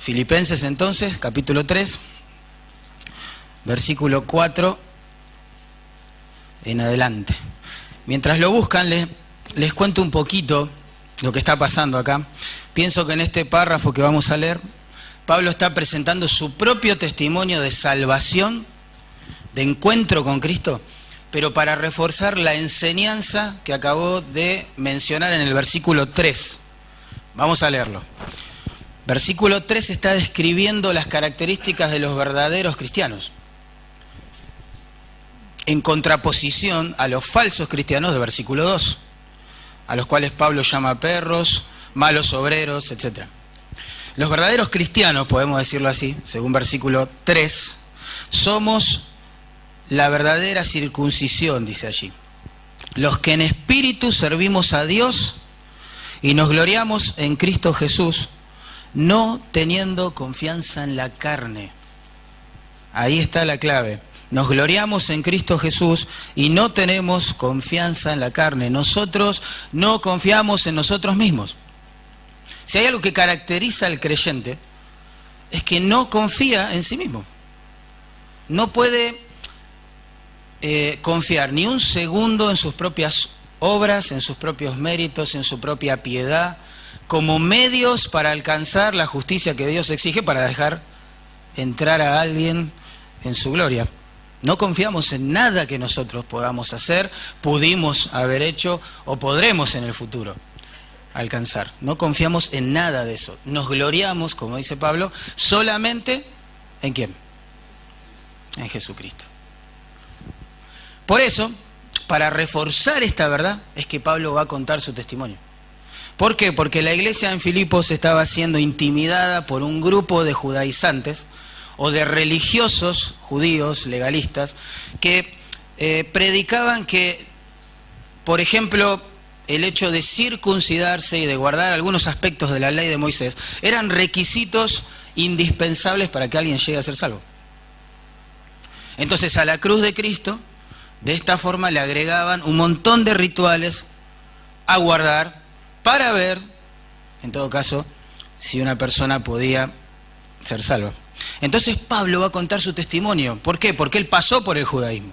Filipenses entonces, capítulo 3, versículo 4 en adelante. Mientras lo buscan, les cuento un poquito lo que está pasando acá. Pienso que en este párrafo que vamos a leer, Pablo está presentando su propio testimonio de salvación, de encuentro con Cristo, pero para reforzar la enseñanza que acabó de mencionar en el versículo 3. Vamos a leerlo. Versículo 3 está describiendo las características de los verdaderos cristianos, en contraposición a los falsos cristianos de versículo 2, a los cuales Pablo llama perros, malos obreros, etc. Los verdaderos cristianos, podemos decirlo así, según versículo 3, somos la verdadera circuncisión, dice allí. Los que en espíritu servimos a Dios y nos gloriamos en Cristo Jesús, no teniendo confianza en la carne. Ahí está la clave. Nos gloriamos en Cristo Jesús y no tenemos confianza en la carne. Nosotros no confiamos en nosotros mismos. Si hay algo que caracteriza al creyente, es que no confía en sí mismo. No puede confiar ni un segundo en sus propias obras, en sus propios méritos, en su propia piedad, como medios para alcanzar la justicia que Dios exige para dejar entrar a alguien en su gloria. No confiamos en nada que nosotros podamos hacer, pudimos haber hecho o podremos en el futuro alcanzar. No confiamos en nada de eso. Nos gloriamos, como dice Pablo, solamente ¿en quién? En Jesucristo. Por eso, para reforzar esta verdad, es que Pablo va a contar su testimonio. ¿Por qué? Porque la iglesia en Filipos estaba siendo intimidada por un grupo de judaizantes o de religiosos judíos legalistas que predicaban que, por ejemplo, el hecho de circuncidarse y de guardar algunos aspectos de la ley de Moisés eran requisitos indispensables para que alguien llegue a ser salvo. Entonces, a la cruz de Cristo, de esta forma le agregaban un montón de rituales a guardar para ver, en todo caso, si una persona podía ser salva. Entonces Pablo va a contar su testimonio. ¿Por qué? Porque él pasó por el judaísmo.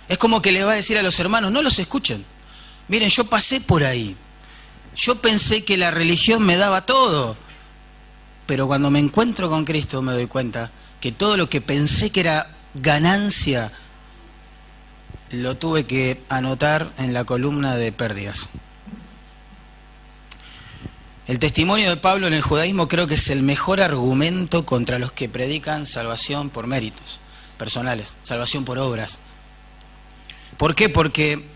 Es como que le va a decir a los hermanos, no los escuchen. Miren, yo pasé por ahí. Yo pensé que la religión me daba todo. Pero cuando me encuentro con Cristo me doy cuenta que todo lo que pensé que era ganancia, lo tuve que anotar en la columna de pérdidas. El testimonio de Pablo en el judaísmo creo que es el mejor argumento contra los que predican salvación por méritos personales, salvación por obras. ¿Por qué? Porque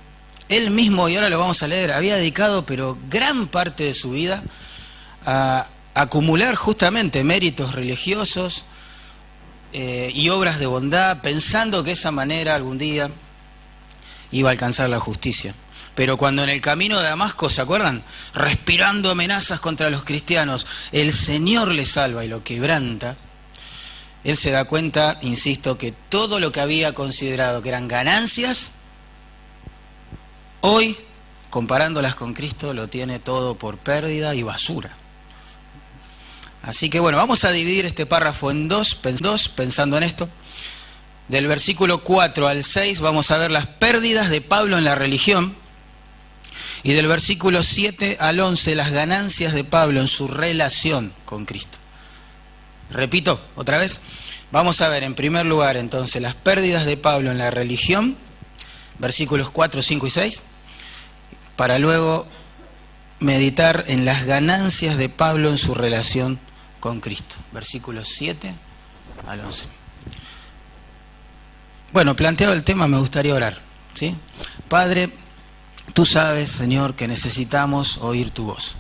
él mismo, y ahora lo vamos a leer, había dedicado pero gran parte de su vida a acumular justamente méritos religiosos y obras de bondad, pensando que de esa manera algún día iba a alcanzar la justicia. Pero cuando en el camino de Damasco, ¿se acuerdan? Respirando amenazas contra los cristianos, el Señor le salva y lo quebranta. Él se da cuenta, insisto, que todo lo que había considerado que eran ganancias, hoy, comparándolas con Cristo, lo tiene todo por pérdida y basura. Así que bueno, vamos a dividir este párrafo en dos, pensando en esto. Del versículo 4 al 6 vamos a ver las pérdidas de Pablo en la religión. Y del versículo 7 al 11, las ganancias de Pablo en su relación con Cristo. Repito, otra vez. Vamos a ver en primer lugar entonces las pérdidas de Pablo en la religión, versículos 4, 5 y 6, para luego meditar en las ganancias de Pablo en su relación con Cristo. Versículos 7 al 11. Bueno, planteado el tema, me gustaría orar, ¿sí? Padre, tú sabes, Señor, que necesitamos oír tu voz.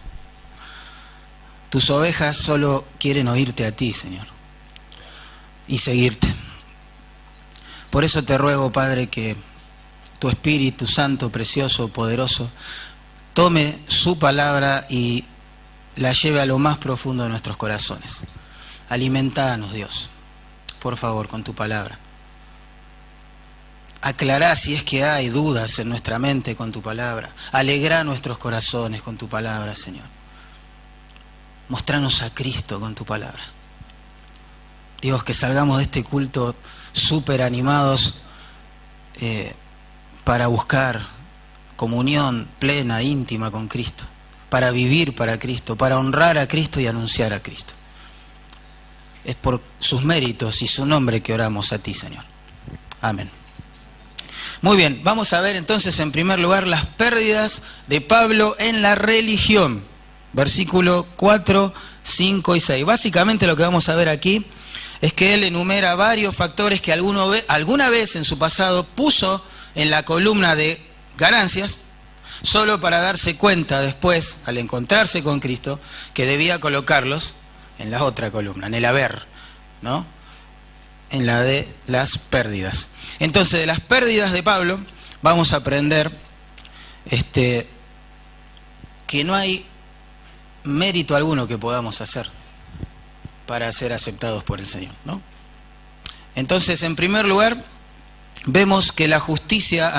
Tus ovejas solo quieren oírte a ti, Señor, y seguirte. Por eso te ruego, Padre, que tu Espíritu Santo, precioso, poderoso, tome su palabra y la lleve a lo más profundo de nuestros corazones. Alimentanos, Dios, por favor, con tu palabra. Aclará si es que hay dudas en nuestra mente con tu palabra. Alegrá nuestros corazones con tu palabra, Señor. mostrarnos a Cristo con tu palabra. Dios, que salgamos de este culto súper animados para buscar comunión plena, íntima con Cristo, para vivir para Cristo, para honrar a Cristo y anunciar a Cristo. Es por sus méritos y su nombre que oramos a ti, Señor. Amén. Muy bien, vamos a ver entonces en primer lugar las pérdidas de Pablo en la religión. Versículo 4, 5 y 6. Básicamente lo que vamos a ver aquí es que él enumera varios factores que alguna vez en su pasado puso en la columna de ganancias, solo para darse cuenta después, al encontrarse con Cristo, que debía colocarlos en la otra columna, en el haber, ¿no? En la de las pérdidas. Entonces, de las pérdidas de Pablo, vamos a aprender que no hay mérito alguno que podamos hacer para ser aceptados por el Señor, ¿no? Entonces, en primer lugar, vemos que la justicia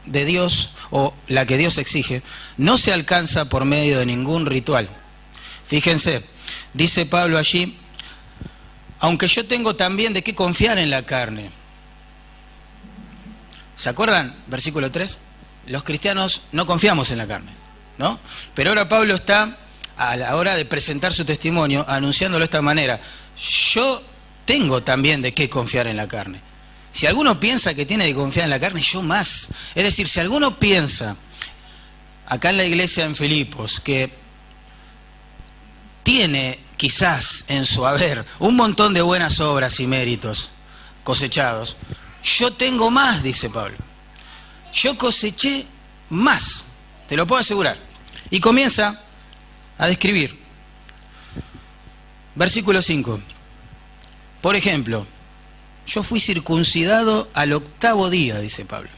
de Dios, o la que Dios exige, no se alcanza por medio de ningún ritual. Fíjense, dice Pablo allí, aunque yo tengo también de qué confiar en la carne. ¿Se acuerdan? Versículo 3. Los cristianos no confiamos en la carne, ¿no? Pero ahora Pablo está, a la hora de presentar su testimonio, anunciándolo de esta manera. Yo tengo también de qué confiar en la carne. Si alguno piensa que tiene que confiar en la carne, yo más. Es decir, si alguno piensa, acá en la iglesia en Filipos, que tiene quizás en su haber un montón de buenas obras y méritos cosechados, yo tengo más, dice Pablo. Yo coseché más, te lo puedo asegurar. Y comienza a describir. Versículo 5. Por ejemplo, yo fui circuncidado al 8º día, dice Pablo.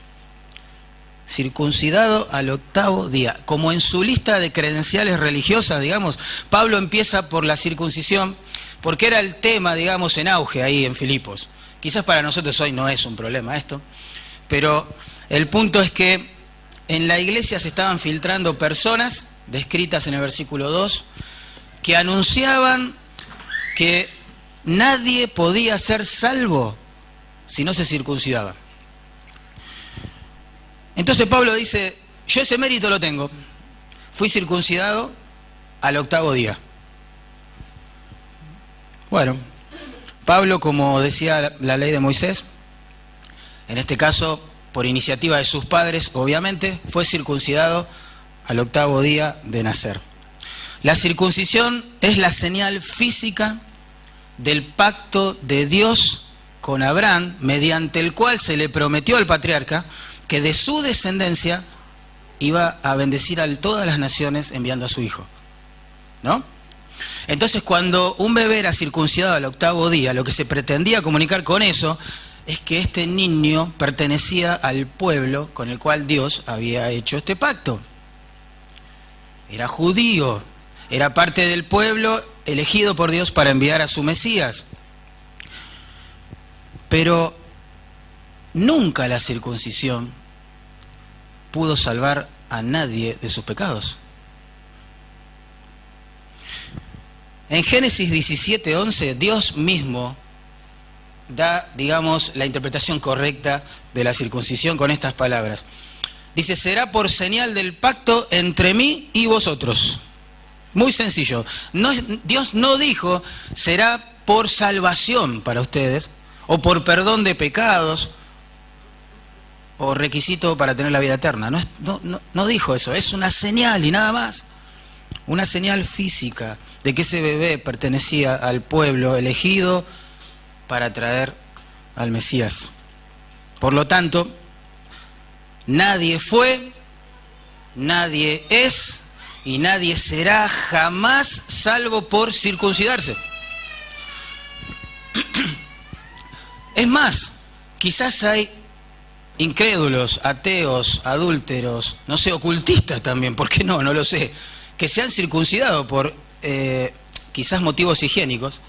Circuncidado al 8º día. Como en su lista de credenciales religiosas, digamos, Pablo empieza por la circuncisión, porque era el tema, digamos, en auge ahí en Filipos. Quizás para nosotros hoy no es un problema esto, pero el punto es que en la iglesia se estaban filtrando personas, descritas en el versículo 2, que anunciaban que nadie podía ser salvo si no se circuncidaba. Entonces Pablo dice, yo ese mérito lo tengo, fui circuncidado al 8º día. Bueno, Pablo, como decía la ley de Moisés, en este caso, por iniciativa de sus padres, obviamente, fue circuncidado al 8º día de nacer. La circuncisión es la señal física del pacto de Dios con Abraham, mediante el cual se le prometió al patriarca que de su descendencia iba a bendecir a todas las naciones enviando a su hijo, ¿no? Entonces, cuando un bebé era circuncidado al 8º día, lo que se pretendía comunicar con eso es que este niño pertenecía al pueblo con el cual Dios había hecho este pacto. Era judío, era parte del pueblo elegido por Dios para enviar a su Mesías. Pero nunca la circuncisión pudo salvar a nadie de sus pecados. En Génesis 17:11, Dios mismo da, digamos, la interpretación correcta de la circuncisión con estas palabras. Dice, será por señal del pacto entre mí y vosotros. Muy sencillo. Dios no dijo, será por salvación para ustedes, o por perdón de pecados, o requisito para tener la vida eterna. No dijo eso, es una señal y nada más. Una señal física de que ese bebé pertenecía al pueblo elegido para traer al Mesías. Por lo tanto, nadie fue, nadie es y nadie será jamás salvo por circuncidarse. Es más, quizás hay incrédulos, ateos, adúlteros, no sé, ocultistas también, ¿por qué no? No lo sé, que se han circuncidado por quizás motivos higiénicos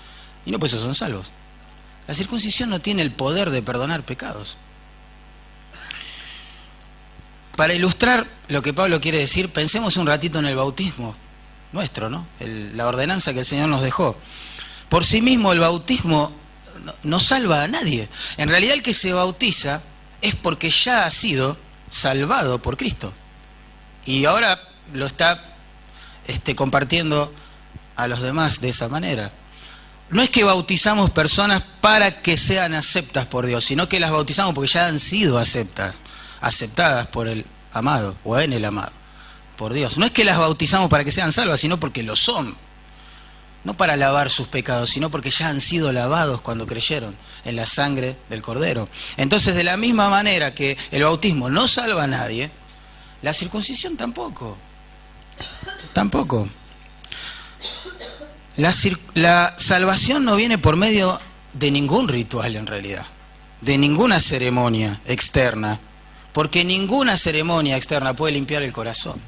y no por eso son salvos. La circuncisión no tiene el poder de perdonar pecados. Para ilustrar lo que Pablo quiere decir, pensemos un ratito en el bautismo. nuestro, ¿no? La ordenanza que el Señor nos dejó. Por sí mismo el bautismo no salva a nadie. En realidad el que se bautiza es porque ya ha sido salvado por Cristo. Y ahora lo está compartiendo a los demás de esa manera. No es que bautizamos personas para que sean aceptas por Dios, sino que las bautizamos porque ya han sido aceptadas por el amado o en el amado, por Dios. No es que las bautizamos para que sean salvas, sino porque lo son. No para lavar sus pecados, sino porque ya han sido lavados cuando creyeron en la sangre del Cordero. Entonces, de la misma manera que el bautismo no salva a nadie, la circuncisión tampoco. Tampoco. La salvación no viene por medio de ningún ritual en realidad, de ninguna ceremonia externa, porque ninguna ceremonia externa puede limpiar el corazón.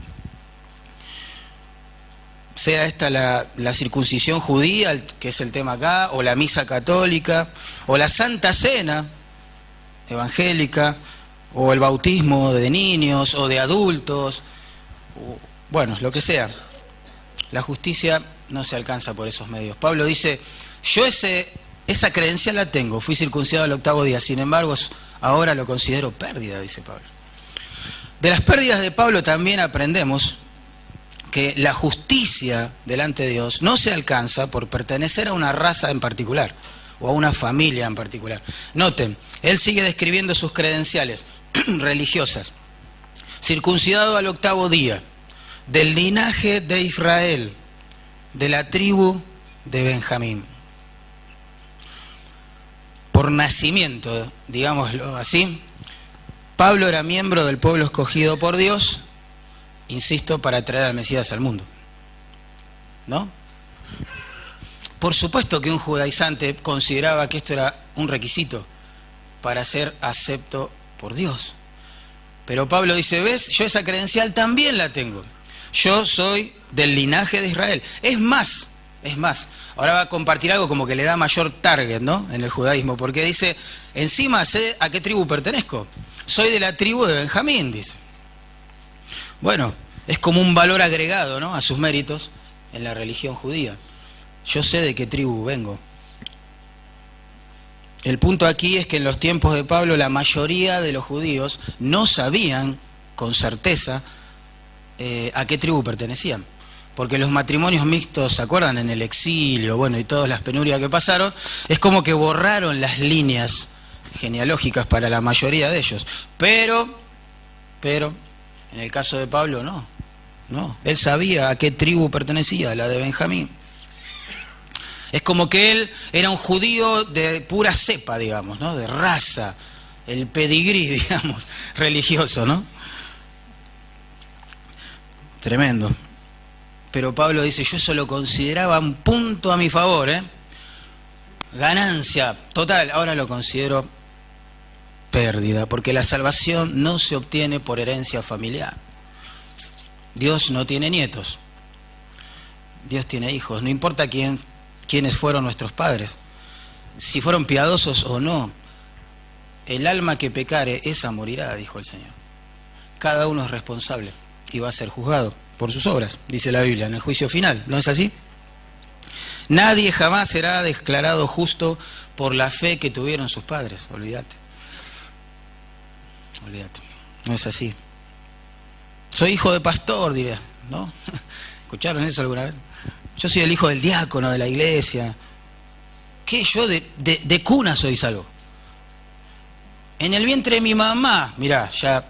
Sea esta la circuncisión judía, que es el tema acá, o la misa católica, o la Santa Cena evangélica, o el bautismo de niños o de adultos, bueno, lo que sea. La justicia no se alcanza por esos medios. Pablo dice, yo esa credencial la tengo, fui circuncidado al 8º día, sin embargo ahora lo considero pérdida, dice Pablo. De las pérdidas de Pablo también aprendemos que la justicia delante de Dios no se alcanza por pertenecer a una raza en particular o a una familia en particular. Noten, él sigue describiendo sus credenciales religiosas. Circuncidado al 8º día, del linaje de Israel, de la tribu de Benjamín. Por nacimiento, digámoslo así, Pablo era miembro del pueblo escogido por Dios, insisto, para traer al Mesías al mundo, ¿no? Por supuesto que un judaizante consideraba que esto era un requisito para ser acepto por Dios. Pero Pablo dice, ¿ves? Yo esa credencial también la tengo. Yo soy del linaje de Israel. Es más, ahora va a compartir algo como que le da mayor target, ¿no? En el judaísmo, porque dice, encima sé a qué tribu pertenezco. Soy de la tribu de Benjamín, dice. Bueno, es como un valor agregado, ¿no?, a sus méritos en la religión judía. Yo sé de qué tribu vengo. El punto aquí es que en los tiempos de Pablo la mayoría de los judíos no sabían con certeza a qué tribu pertenecían. Porque los matrimonios mixtos, ¿se acuerdan? En el exilio, bueno, y todas las penurias que pasaron, es como que borraron las líneas genealógicas para la mayoría de ellos. Pero, en el caso de Pablo, no. Él sabía a qué tribu pertenecía, a la de Benjamín. Es como que él era un judío de pura cepa, digamos, ¿no? De raza, el pedigrí, digamos, religioso, ¿no? Tremendo. Pero Pablo dice, yo eso lo consideraba un punto a mi favor, ganancia total, ahora lo considero pérdida, porque la salvación no se obtiene por herencia familiar. Dios no tiene nietos, Dios tiene hijos, no importa quiénes fueron nuestros padres, si fueron piadosos o no, el alma que pecare, esa morirá, dijo el Señor. Cada uno es responsable y va a ser juzgado por sus obras, dice la Biblia, en el juicio final, ¿no es así? Nadie jamás será declarado justo por la fe que tuvieron sus padres, olvídate, no es así. Soy hijo de pastor, diré, ¿no? ¿Escucharon eso alguna vez? Yo soy el hijo del diácono de la iglesia. ¿Qué? Yo de cuna soy salvo. En el vientre de mi mamá, mirá, ya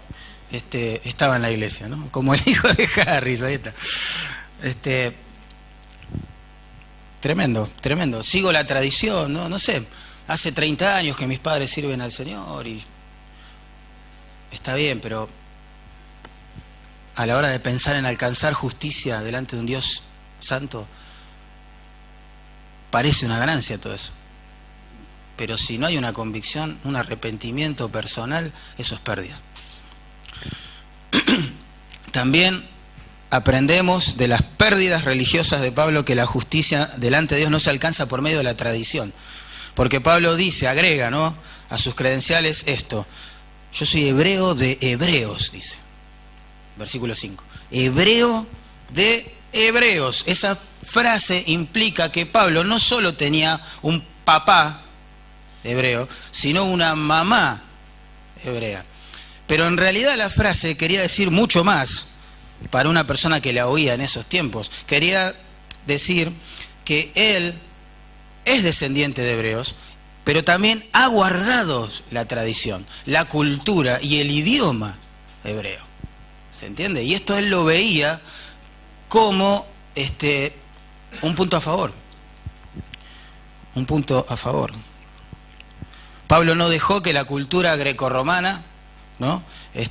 estaba en la iglesia, ¿no? Como el hijo de Harris, ahí está. Tremendo. Sigo la tradición, ¿no? No sé, hace 30 años que mis padres sirven al Señor y está bien, pero a la hora de pensar en alcanzar justicia delante de un Dios santo, parece una ganancia todo eso. Pero si no hay una convicción, un arrepentimiento personal, eso es pérdida. También aprendemos de las pérdidas religiosas de Pablo que la justicia delante de Dios no se alcanza por medio de la tradición. Porque Pablo dice, agrega, ¿no?, a sus credenciales esto: yo soy hebreo de hebreos, dice. Versículo 5. Hebreo de hebreos. Esa frase implica que Pablo no solo tenía un papá hebreo, sino una mamá hebrea. Pero en realidad la frase quería decir mucho más para una persona que la oía en esos tiempos. Quería decir que él es descendiente de hebreos, pero también ha guardado la tradición, la cultura y el idioma hebreo. ¿Se entiende? Y esto él lo veía como un punto a favor. Un punto a favor. Pablo no dejó que la cultura grecorromana, ¿no?,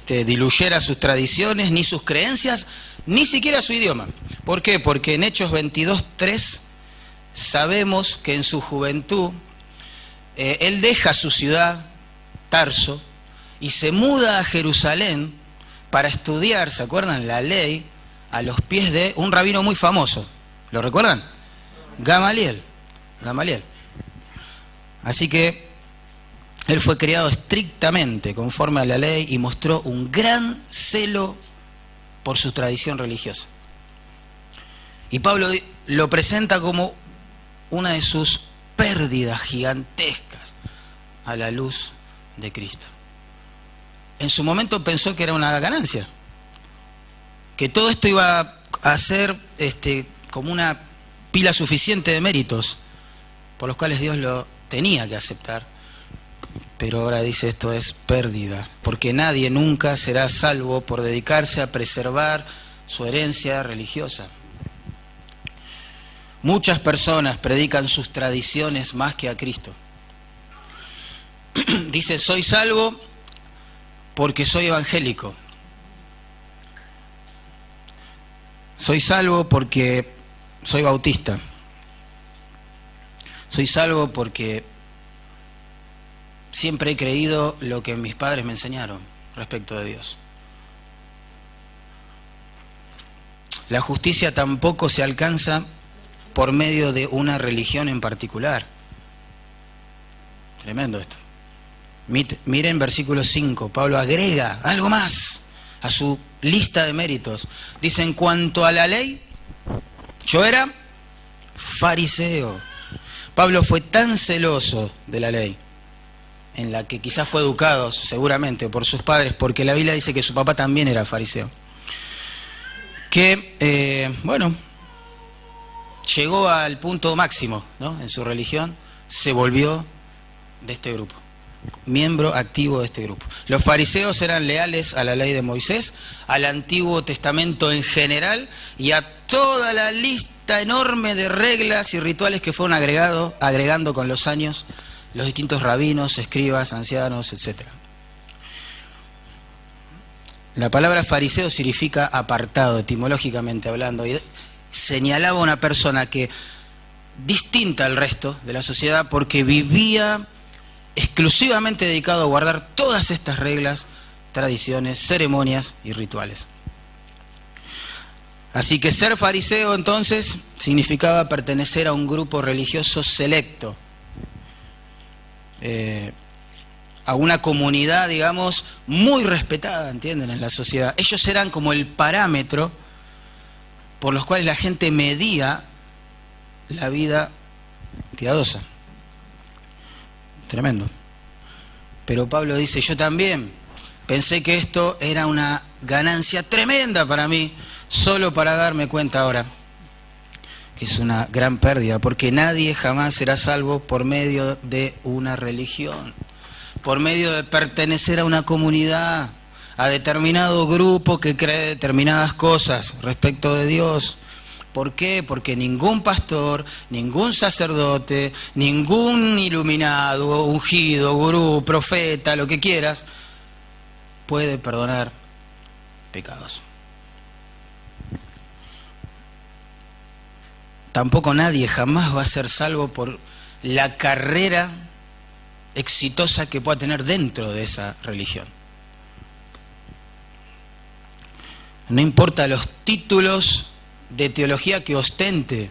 diluyera sus tradiciones, ni sus creencias, ni siquiera su idioma. ¿Por qué? Porque en Hechos 22:3 sabemos que en su juventud él deja su ciudad, Tarso, y se muda a Jerusalén para estudiar, ¿se acuerdan?, la ley a los pies de un rabino muy famoso. ¿Lo recuerdan? Gamaliel. Así que él fue criado estrictamente conforme a la ley y mostró un gran celo por su tradición religiosa. Y Pablo lo presenta como una de sus pérdidas gigantescas a la luz de Cristo. En su momento pensó que era una ganancia, que todo esto iba a ser como una pila suficiente de méritos por los cuales Dios lo tenía que aceptar. Pero ahora dice, esto es pérdida, porque nadie nunca será salvo por dedicarse a preservar su herencia religiosa. Muchas personas predican sus tradiciones más que a Cristo. Dice, soy salvo porque soy evangélico. Soy salvo porque soy bautista. Soy salvo porque siempre he creído lo que mis padres me enseñaron respecto de Dios. La justicia tampoco se alcanza por medio de una religión en particular. Tremendo esto. Miren versículo 5, Pablo agrega algo más a su lista de méritos. Dice, en cuanto a la ley, yo era fariseo. Pablo fue tan celoso de la ley, en la que quizás fue educado seguramente por sus padres, porque la Biblia dice que su papá también era fariseo, que, llegó al punto máximo, ¿no?, en su religión, se volvió de este grupo, miembro activo de este grupo. Los fariseos eran leales a la ley de Moisés, al Antiguo Testamento en general y a toda la lista enorme de reglas y rituales que fueron agregando con los años los distintos rabinos, escribas, ancianos, etc. La palabra fariseo significa apartado, etimológicamente hablando, y señalaba a una persona que distinta al resto de la sociedad porque vivía exclusivamente dedicado a guardar todas estas reglas, tradiciones, ceremonias y rituales. Así que ser fariseo entonces significaba pertenecer a un grupo religioso selecto, a una comunidad, digamos, muy respetada, ¿entienden?, en la sociedad. Ellos eran como el parámetro por los cuales la gente medía la vida piadosa. Tremendo. Pero Pablo dice, yo también pensé que esto era una ganancia tremenda para mí, solo para darme cuenta ahora que es una gran pérdida, porque nadie jamás será salvo por medio de una religión, por medio de pertenecer a una comunidad, a determinado grupo que cree determinadas cosas respecto de Dios. ¿Por qué? Porque ningún pastor, ningún sacerdote, ningún iluminado, ungido, gurú, profeta, lo que quieras, puede perdonar pecados. Tampoco nadie jamás va a ser salvo por la carrera exitosa que pueda tener dentro de esa religión. No importa los títulos de teología que ostente,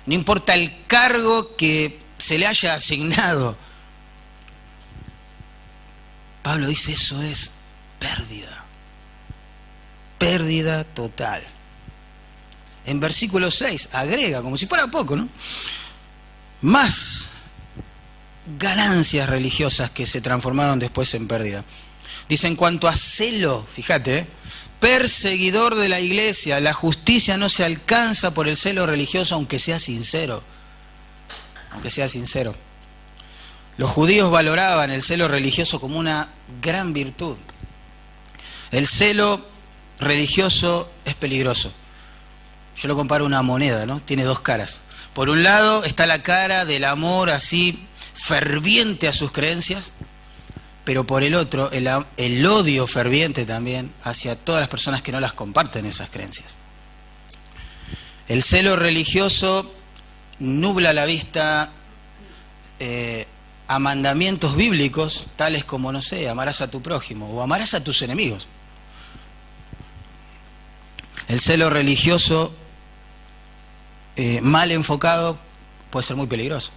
no importa el cargo que se le haya asignado. Pablo dice, eso es pérdida total. En versículo 6 agrega, como si fuera poco, ¿no?, más ganancias religiosas que se transformaron después en pérdida. Dice, en cuanto a celo, fíjate, perseguidor de la iglesia, la justicia no se alcanza por el celo religioso, aunque sea sincero. Aunque sea sincero. Los judíos valoraban el celo religioso como una gran virtud. El celo religioso es peligroso. Yo lo comparo a una moneda, ¿no? Tiene dos caras. Por un lado está la cara del amor así ferviente a sus creencias, pero por el otro el odio ferviente también hacia todas las personas que no las comparten esas creencias. El celo religioso nubla la vista a mandamientos bíblicos, tales como, no sé, amarás a tu prójimo o amarás a tus enemigos. El celo religioso mal enfocado puede ser muy peligroso.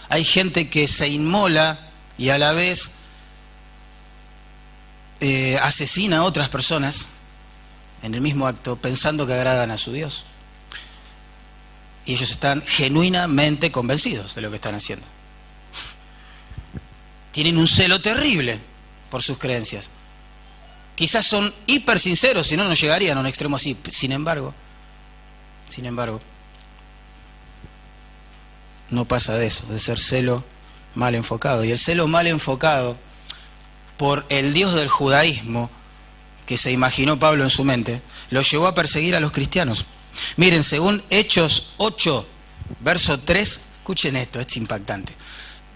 Hay gente que se inmola y a la vez asesina a otras personas en el mismo acto, pensando que agradan a su Dios. Y ellos están genuinamente convencidos de lo que están haciendo. Tienen un celo terrible por sus creencias. Quizás son hiper sinceros, si no, no llegarían a un extremo así. Sin embargo, no pasa de eso, de ser celo mal enfocado. Y el celo mal enfocado por el Dios del judaísmo, que se imaginó Pablo en su mente, lo llevó a perseguir a los cristianos. Miren, según Hechos 8, verso 3, escuchen esto, es impactante.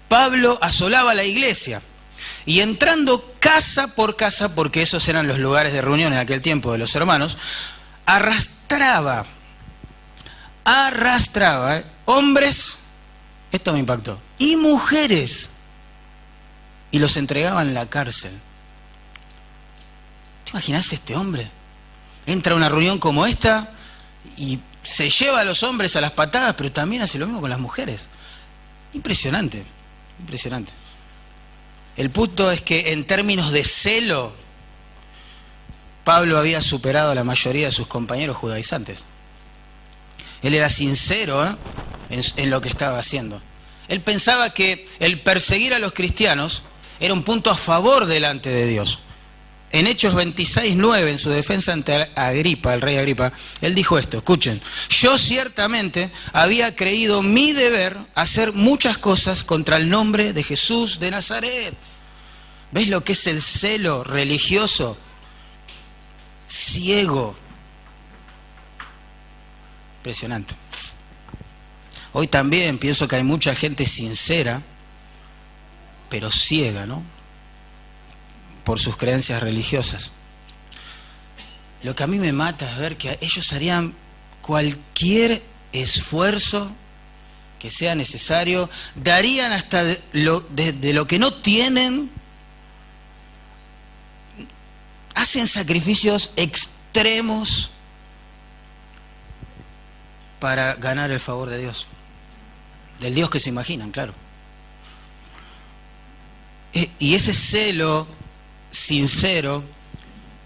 Pablo asolaba la iglesia y entrando casa por casa, porque esos eran los lugares de reunión en aquel tiempo de los hermanos, arrastraba hombres, esto me impactó, y mujeres, y los entregaba en la cárcel. ¿Te imaginas este hombre? Entra a una reunión como esta y se lleva a los hombres a las patadas, pero también hace lo mismo con las mujeres. Impresionante, impresionante. El punto es que en términos de celo, Pablo había superado a la mayoría de sus compañeros judaizantes. Él era sincero en lo que estaba haciendo. Él pensaba que el perseguir a los cristianos era un punto a favor delante de Dios. En Hechos 26:9, en su defensa ante Agripa, el rey Agripa, él dijo esto, escuchen: yo ciertamente había creído mi deber hacer muchas cosas contra el nombre de Jesús de Nazaret. ¿Ves lo que es el celo religioso? Ciego. Impresionante. Hoy también pienso que hay mucha gente sincera, pero ciega, ¿no?, por sus creencias religiosas. Lo que a mí me mata es ver que ellos harían cualquier esfuerzo que sea necesario, darían hasta de lo que no tienen, hacen sacrificios extremos para ganar el favor de Dios, del Dios que se imaginan, claro. Y ese celo sincero,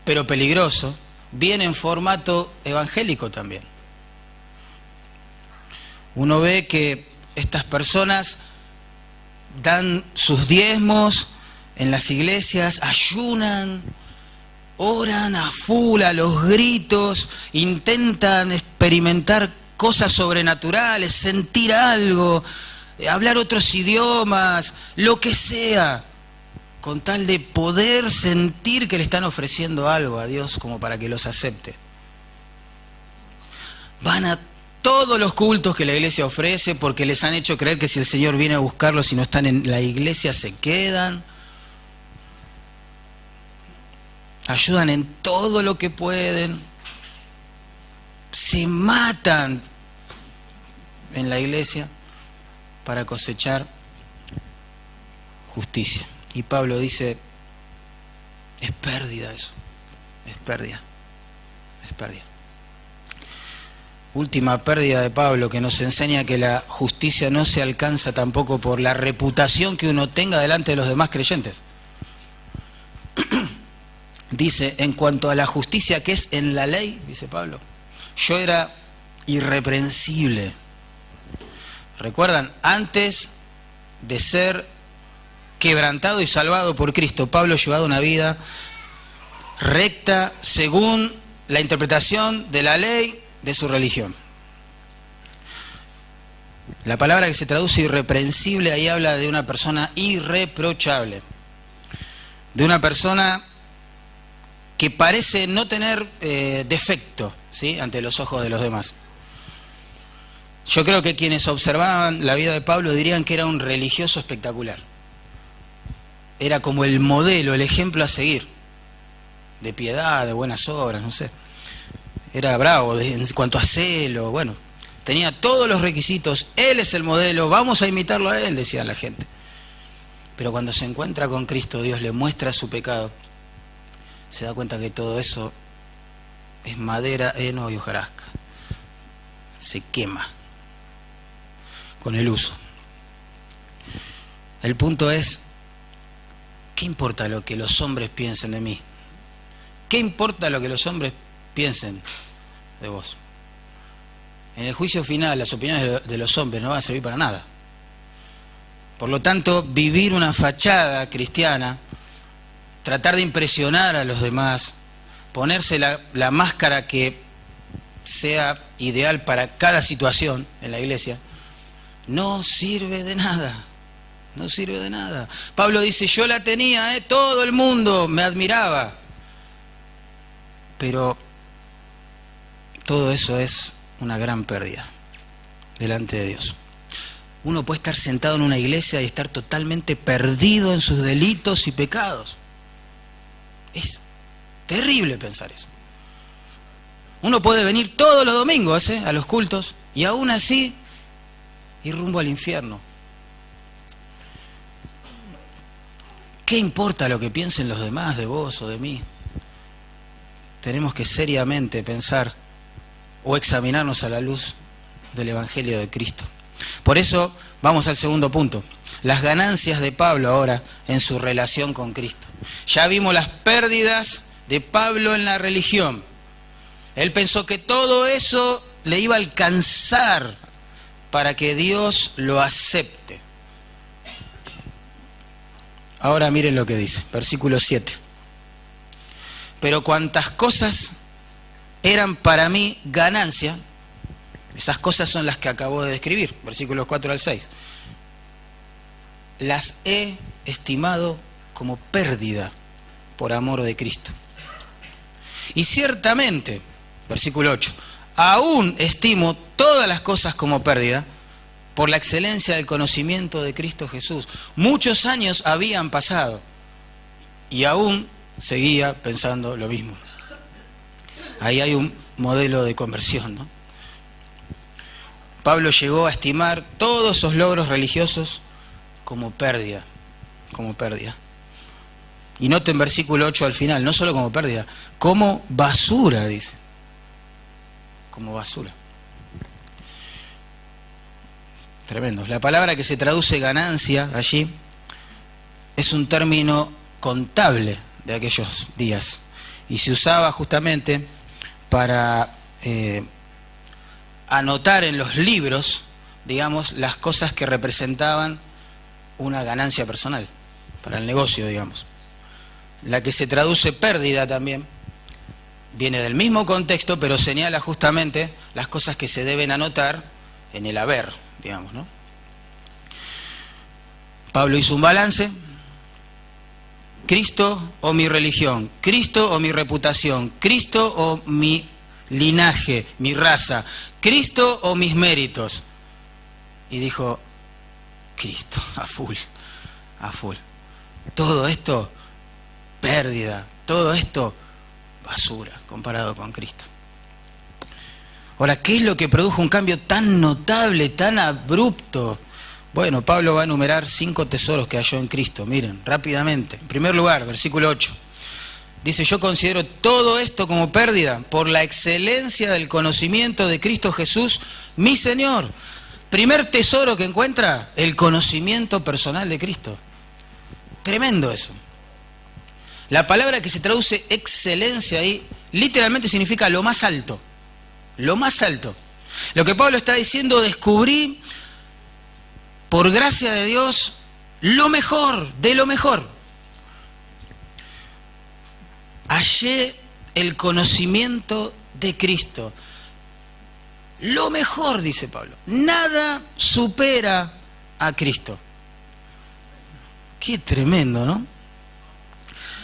pero peligroso, viene en formato evangélico también. Uno ve que estas personas dan sus diezmos en las iglesias, ayunan, oran a full, a los gritos, intentan experimentar cosas sobrenaturales, sentir algo, hablar otros idiomas, lo que sea, con tal de poder sentir que le están ofreciendo algo a Dios como para que los acepte. Van a todos los cultos que la iglesia ofrece porque les han hecho creer que si el Señor viene a buscarlos y no están en la iglesia se quedan. Ayudan en todo lo que pueden. Se matan en la iglesia para cosechar justicia. Y Pablo dice, es pérdida eso, es pérdida. Última pérdida de Pablo, que nos enseña que la justicia no se alcanza tampoco por la reputación que uno tenga delante de los demás creyentes. Dice, en cuanto a la justicia que es en la ley, dice Pablo, yo era irreprensible. ¿Recuerdan? Antes de ser quebrantado y salvado por Cristo, Pablo llevaba una vida recta según la interpretación de la ley de su religión. La palabra que se traduce irreprensible ahí habla de una persona irreprochable, de una persona que parece no tener defecto, ¿sí?, ante los ojos de los demás. Yo creo que quienes observaban la vida de Pablo dirían que era un religioso espectacular. Era como el modelo, el ejemplo a seguir, de piedad, de buenas obras, no sé. Era bravo en cuanto a celo, bueno, tenía todos los requisitos. Él es el modelo, vamos a imitarlo a él, decía la gente. Pero cuando se encuentra con Cristo, Dios le muestra su pecado, se da cuenta que todo eso es madera, heno y hojarasca. Se quema con el uso. El punto es, ¿qué importa lo que los hombres piensen de mí? ¿Qué importa lo que los hombres piensen de vos? En el juicio final, las opiniones de los hombres no van a servir para nada. Por lo tanto, vivir una fachada cristiana, tratar de impresionar a los demás, ponerse la máscara que sea ideal para cada situación en la iglesia, no sirve de nada. No sirve de nada. Pablo dice, yo la tenía, todo el mundo me admiraba. Pero todo eso es una gran pérdida delante de Dios. Uno puede estar sentado en una iglesia y estar totalmente perdido en sus delitos y pecados. Es terrible pensar eso. Uno puede venir todos los domingos a los cultos y aún así ir rumbo al infierno. ¿Qué importa lo que piensen los demás de vos o de mí? Tenemos que seriamente pensar o examinarnos a la luz del Evangelio de Cristo. Por eso vamos al segundo punto, las ganancias de Pablo ahora en su relación con Cristo. Ya vimos las pérdidas de Pablo en la religión. Él pensó que todo eso le iba a alcanzar para que Dios lo acepte. Ahora miren lo que dice, versículo 7. Pero cuantas cosas eran para mí ganancia, esas cosas son las que acabo de describir, versículos 4 al 6. Las he estimado como pérdida por amor de Cristo. Y ciertamente, versículo 8, aún estimo todas las cosas como pérdida por la excelencia del conocimiento de Cristo Jesús. Muchos años habían pasado y aún seguía pensando lo mismo. Ahí hay un modelo de conversión, ¿no? Pablo llegó a estimar todos esos logros religiosos como pérdida, como pérdida. Y noten versículo 8 al final, no solo como pérdida, como basura, dice. Como basura. Tremendo. La palabra que se traduce ganancia allí es un término contable de aquellos días y se usaba justamente para anotar en los libros, digamos, las cosas que representaban una ganancia personal para el negocio, digamos. La que se traduce pérdida también viene del mismo contexto, pero señala justamente las cosas que se deben anotar en el haber, digamos, ¿no? Pablo hizo un balance. Cristo o mi religión, Cristo o mi reputación, Cristo o mi linaje, mi raza, Cristo o mis méritos. Y dijo, Cristo, a full. Todo esto, pérdida, todo esto, basura, comparado con Cristo. Ahora, ¿qué es lo que produjo un cambio tan notable, tan abrupto? Bueno, Pablo va a enumerar 5 tesoros que halló en Cristo. Miren, rápidamente. En primer lugar, versículo 8. Dice, yo considero todo esto como pérdida por la excelencia del conocimiento de Cristo Jesús, mi Señor. Primer tesoro que encuentra, el conocimiento personal de Cristo. Tremendo eso. La palabra que se traduce excelencia ahí, literalmente significa lo más alto. Lo más alto. Lo que Pablo está diciendo, descubrí, por gracia de Dios, lo mejor, de lo mejor. Hallé el conocimiento de Cristo. Lo mejor, dice Pablo. Nada supera a Cristo. Qué tremendo, ¿no?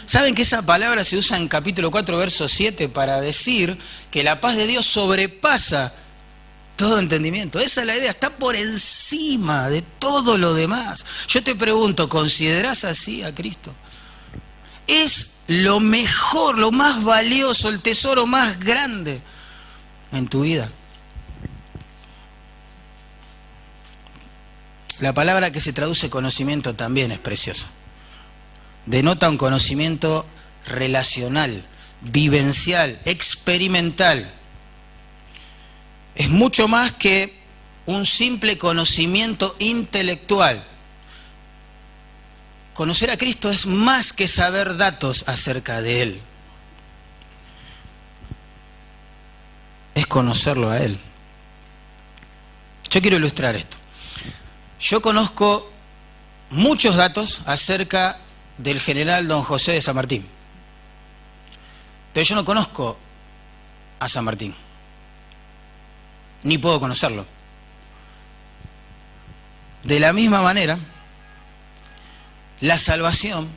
¿Saben que esa palabra se usa en capítulo 4, verso 7 para decir que la paz de Dios sobrepasa todo entendimiento? Esa es la idea, está por encima de todo lo demás. Yo te pregunto, ¿considerás así a Cristo? Es lo mejor, lo más valioso, el tesoro más grande en tu vida. La palabra que se traduce conocimiento también es preciosa. Denota un conocimiento relacional, vivencial, experimental. Es mucho más que un simple conocimiento intelectual. Conocer a Cristo es más que saber datos acerca de Él. Es conocerlo a Él. Yo quiero ilustrar esto. Yo conozco muchos datos acerca del general Don José de San Martín. Pero yo no conozco a San Martín. Ni puedo conocerlo. De la misma manera, la salvación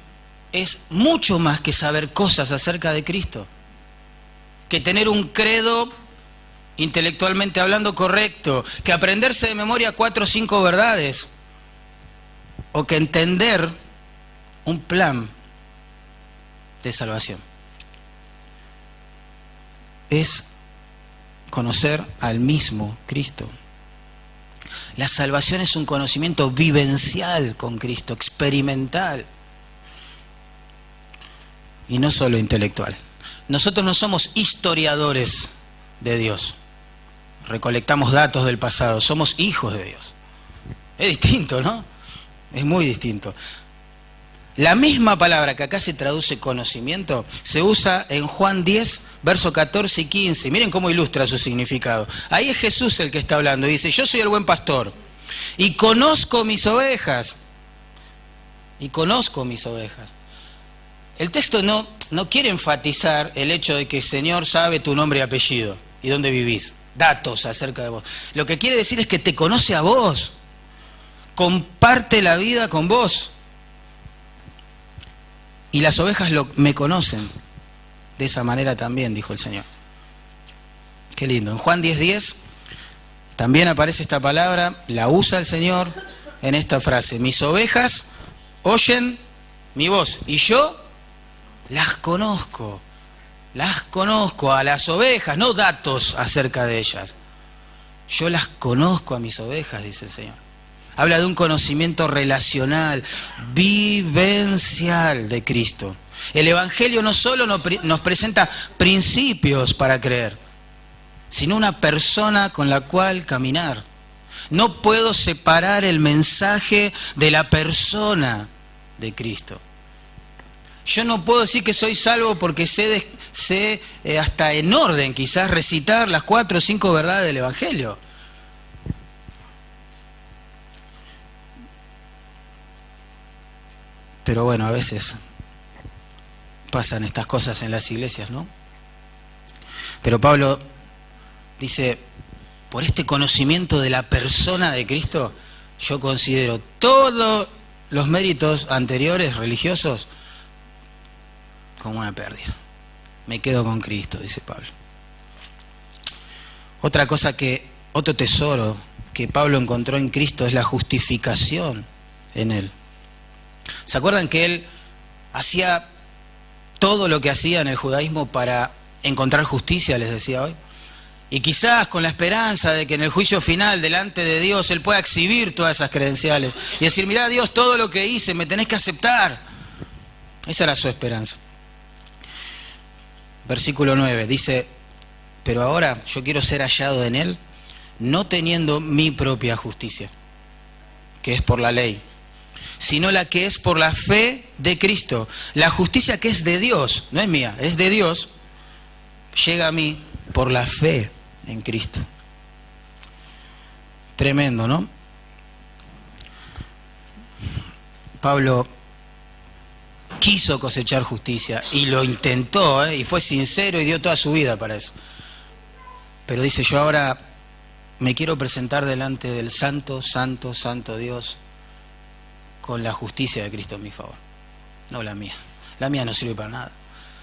es mucho más que saber cosas acerca de Cristo, que tener un credo intelectualmente hablando correcto, que aprenderse de memoria 4 o 5 verdades, o que entender un plan de salvación. Es conocer al mismo Cristo. La salvación es un conocimiento vivencial con Cristo, experimental, y no solo intelectual. Nosotros no somos historiadores de Dios, recolectamos datos del pasado, somos hijos de Dios. Es distinto, ¿no? Es muy distinto. La misma palabra que acá se traduce conocimiento se usa en Juan 10, versos 14 y 15. Miren cómo ilustra su significado. Ahí es Jesús el que está hablando. Dice, yo soy el buen pastor y conozco mis ovejas. Y conozco mis ovejas. El texto no quiere enfatizar el hecho de que el Señor sabe tu nombre y apellido y dónde vivís. Datos acerca de vos. Lo que quiere decir es que te conoce a vos. Comparte la vida con vos. Y las ovejas me conocen. De esa manera también, dijo el Señor. Qué lindo. En Juan 10:10 también aparece esta palabra, la usa el Señor en esta frase. Mis ovejas oyen mi voz y yo las conozco. Las conozco a las ovejas, no datos acerca de ellas. Yo las conozco a mis ovejas, dice el Señor. Habla de un conocimiento relacional, vivencial de Cristo. El Evangelio no solo nos presenta principios para creer, sino una persona con la cual caminar. No puedo separar el mensaje de la persona de Cristo. Yo no puedo decir que soy salvo porque sé hasta en orden quizás recitar las 4 o 5 verdades del Evangelio. Pero bueno, a veces pasan estas cosas en las iglesias, ¿no? Pero Pablo dice, por este conocimiento de la persona de Cristo, yo considero todos los méritos anteriores religiosos como una pérdida. Me quedo con Cristo, dice Pablo. Otro tesoro que Pablo encontró en Cristo es la justificación en Él. ¿Se acuerdan que él hacía todo lo que hacía en el judaísmo para encontrar justicia, les decía hoy? Y quizás con la esperanza de que en el juicio final delante de Dios él pueda exhibir todas esas credenciales y decir, mirá Dios, todo lo que hice me tenés que aceptar. Esa era su esperanza. Versículo 9 dice, pero ahora yo quiero ser hallado en Él, no teniendo mi propia justicia, que es por la ley, sino la que es por la fe de Cristo. La justicia que es de Dios, no es mía, es de Dios, llega a mí por la fe en Cristo. Tremendo, ¿no? Pablo quiso cosechar justicia y lo intentó, y fue sincero y dio toda su vida para eso. Pero dice, yo ahora me quiero presentar delante del santo, santo, santo Dios con la justicia de Cristo en mi favor, no la mía. La mía no sirve para nada.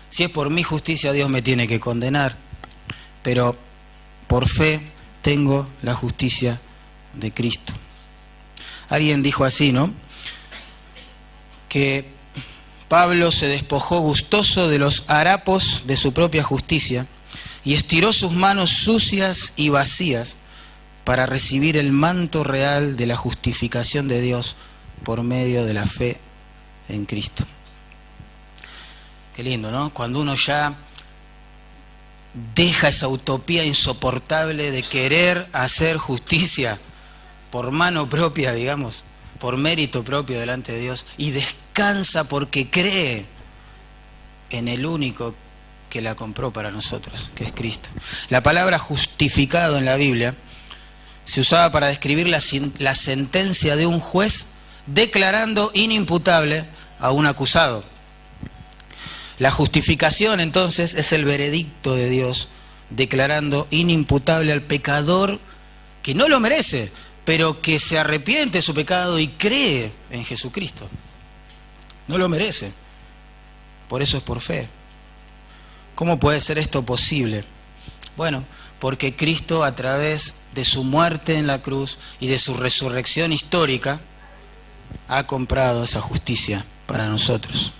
Si es por mi justicia, Dios me tiene que condenar, pero por fe tengo la justicia de Cristo. Alguien dijo así, ¿no? Que Pablo se despojó gustoso de los harapos de su propia justicia y estiró sus manos sucias y vacías para recibir el manto real de la justificación de Dios por medio de la fe en Cristo. Qué lindo, ¿no? Cuando uno ya deja esa utopía insoportable de querer hacer justicia por mano propia, digamos, por mérito propio delante de Dios, y descansa porque cree en el único que la compró para nosotros, que es Cristo. La palabra justificado en la Biblia se usaba para describir la sentencia de un juez declarando inimputable a un acusado. La justificación, entonces, es el veredicto de Dios declarando inimputable al pecador que no lo merece, pero que se arrepiente de su pecado y cree en Jesucristo. No lo merece. Por eso es por fe. ¿Cómo puede ser esto posible? Bueno, porque Cristo, a través de su muerte en la cruz y de su resurrección histórica, ha comprado esa justicia para nosotros.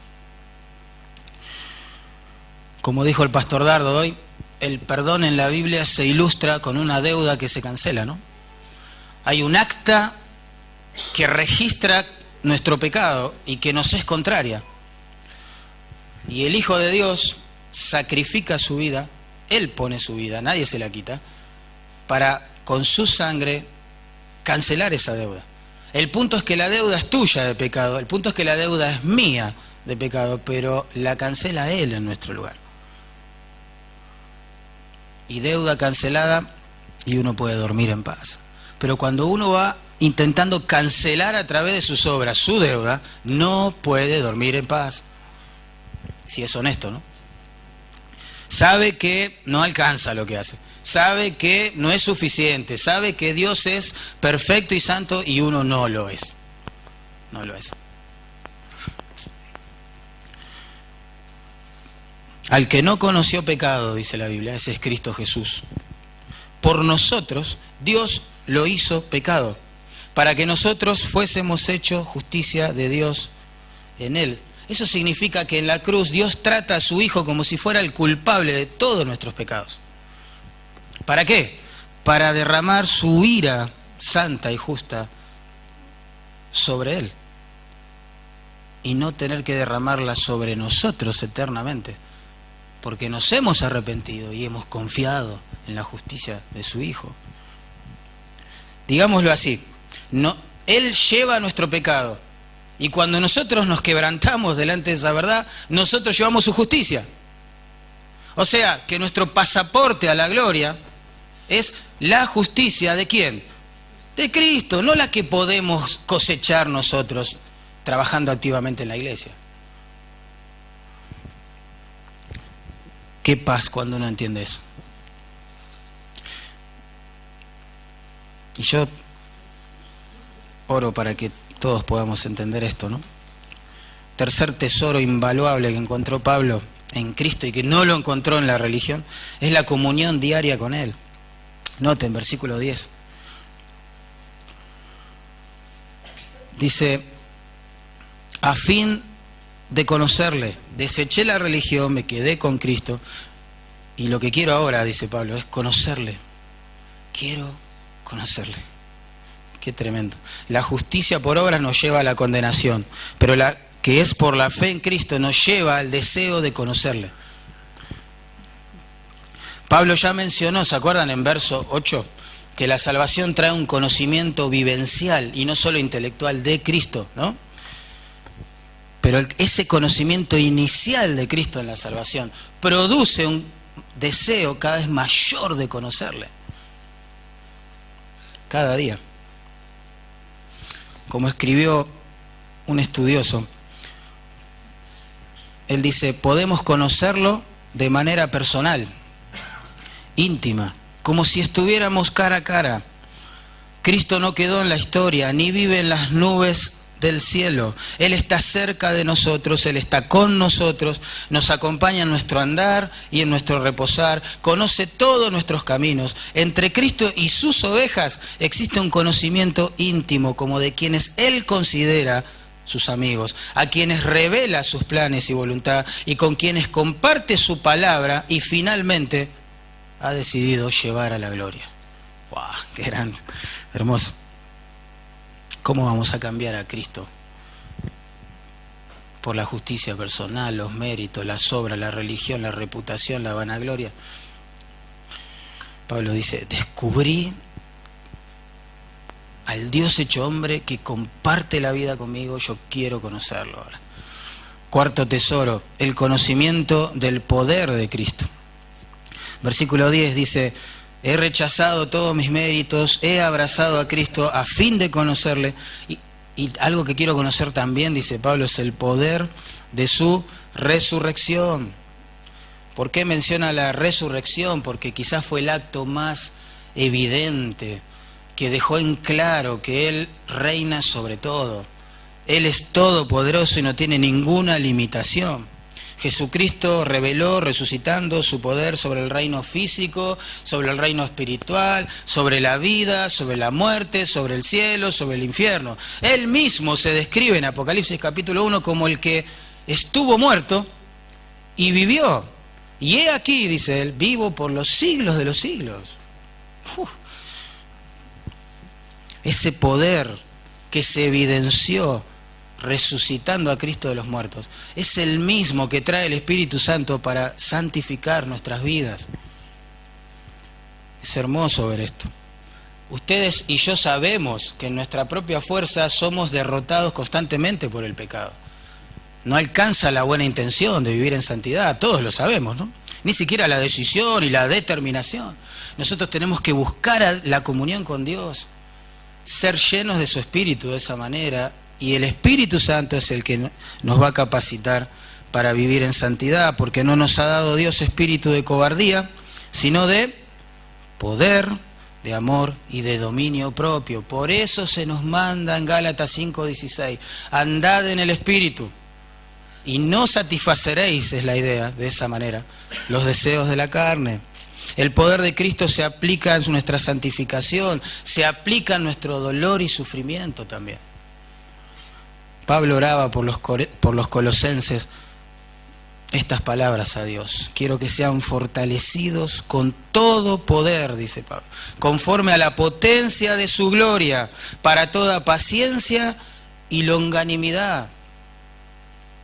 Como dijo el pastor Dardo hoy, el perdón en la Biblia se ilustra con una deuda que se cancela, ¿no? Hay un acta que registra nuestro pecado y que nos es contraria. Y el Hijo de Dios sacrifica su vida, Él pone su vida, nadie se la quita, para con su sangre cancelar esa deuda. El punto es que la deuda es tuya de pecado, el punto es que la deuda es mía de pecado, pero la cancela Él en nuestro lugar. Y deuda cancelada y uno puede dormir en paz. Pero cuando uno va intentando cancelar a través de sus obras su deuda, no puede dormir en paz. Si es honesto, ¿no? Sabe que no alcanza lo que hace. Sabe que no es suficiente. Sabe que Dios es perfecto y santo y uno no lo es. No lo es. Al que no conoció pecado, dice la Biblia, ese es Cristo Jesús. Por nosotros, Dios lo hizo pecado, para que nosotros fuésemos hechos justicia de Dios en Él. Eso significa que en la cruz Dios trata a su Hijo como si fuera el culpable de todos nuestros pecados. ¿Para qué? Para derramar su ira santa y justa sobre Él y no tener que derramarla sobre nosotros eternamente, porque nos hemos arrepentido y hemos confiado en la justicia de su Hijo. Digámoslo así, Él lleva nuestro pecado y cuando nosotros nos quebrantamos delante de esa verdad, nosotros llevamos su justicia. O sea, que nuestro pasaporte a la gloria es la justicia ¿de quién? De Cristo, no la que podemos cosechar nosotros trabajando activamente en la iglesia. Qué paz cuando uno entiende eso. Y yo oro para que todos podamos entender esto, ¿no? Tercer tesoro invaluable que encontró Pablo en Cristo y que no lo encontró en la religión es la comunión diaria con Él. Noten, versículo 10. Dice, a fin de conocerle, deseché la religión, me quedé con Cristo y lo que quiero ahora, dice Pablo, es conocerle. Quiero conocerle. Qué tremendo. La justicia por obras nos lleva a la condenación, pero la que es por la fe en Cristo nos lleva al deseo de conocerle. Pablo ya mencionó, ¿se acuerdan en verso 8? Que la salvación trae un conocimiento vivencial y no solo intelectual de Cristo, ¿no? Pero ese conocimiento inicial de Cristo en la salvación produce un deseo cada vez mayor de conocerle. cada día. Como escribió un estudioso, él dice, podemos conocerlo de manera personal, íntima, como si estuviéramos cara a cara. Cristo no quedó en la historia, ni vive en las nubes del cielo. Él está cerca de nosotros, Él está con nosotros, nos acompaña en nuestro andar y en nuestro reposar, conoce todos nuestros caminos. Entre Cristo y sus ovejas existe un conocimiento íntimo, como de quienes Él considera sus amigos, a quienes revela sus planes y voluntad, y con quienes comparte su palabra y finalmente ha decidido llevar a la gloria. ¡Wow! ¡Qué grande! Hermoso. ¿Cómo vamos a cambiar a Cristo? Por la justicia personal, los méritos, las obras, la religión, la reputación, la vanagloria. Pablo dice, descubrí al Dios hecho hombre que comparte la vida conmigo, yo quiero conocerlo ahora. Cuarto tesoro, el conocimiento del poder de Cristo. Versículo 10 dice, he rechazado todos mis méritos, he abrazado a Cristo a fin de conocerle. Y algo que quiero conocer también, dice Pablo, es el poder de su resurrección. ¿Por qué menciona la resurrección? Porque quizás fue el acto más evidente que dejó en claro que Él reina sobre todo. Él es todopoderoso y no tiene ninguna limitación. Jesucristo reveló, resucitando, su poder sobre el reino físico, sobre el reino espiritual, sobre la vida, sobre la muerte, sobre el cielo, sobre el infierno. Él mismo se describe en Apocalipsis capítulo 1 como el que estuvo muerto y vivió. Y he aquí, dice él, vivo por los siglos de los siglos. Ese poder que se evidenció resucitando a Cristo de los muertos, es el mismo que trae el Espíritu Santo para santificar nuestras vidas. Es hermoso ver esto. Ustedes y yo sabemos que en nuestra propia fuerza somos derrotados constantemente por el pecado. No alcanza la buena intención de vivir en santidad, todos lo sabemos, ¿no? Ni siquiera la decisión y la determinación. Nosotros tenemos que buscar la comunión con Dios, ser llenos de su Espíritu de esa manera. Y el Espíritu Santo es el que nos va a capacitar para vivir en santidad, porque no nos ha dado Dios espíritu de cobardía, sino de poder, de amor y de dominio propio. Por eso se nos manda en Gálatas 5:16, andad en el Espíritu y no satisfaceréis, es la idea, de esa manera, los deseos de la carne. El poder de Cristo se aplica en nuestra santificación, se aplica en nuestro dolor y sufrimiento también. Pablo oraba por los colosenses estas palabras a Dios. Quiero que sean fortalecidos con todo poder, dice Pablo, conforme a la potencia de su gloria, para toda paciencia y longanimidad.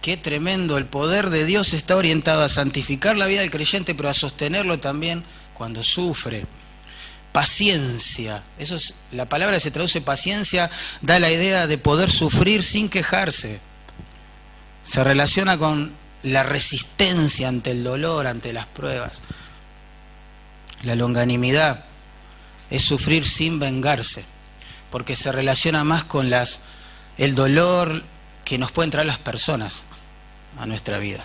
Qué tremendo, el poder de Dios está orientado a santificar la vida del creyente, pero a sostenerlo también cuando sufre. Paciencia, eso es, la palabra que se traduce paciencia da la idea de poder sufrir sin quejarse. Se relaciona con la resistencia ante el dolor, ante las pruebas. La longanimidad es sufrir sin vengarse, porque se relaciona más con el dolor que nos pueden traer las personas a nuestra vida.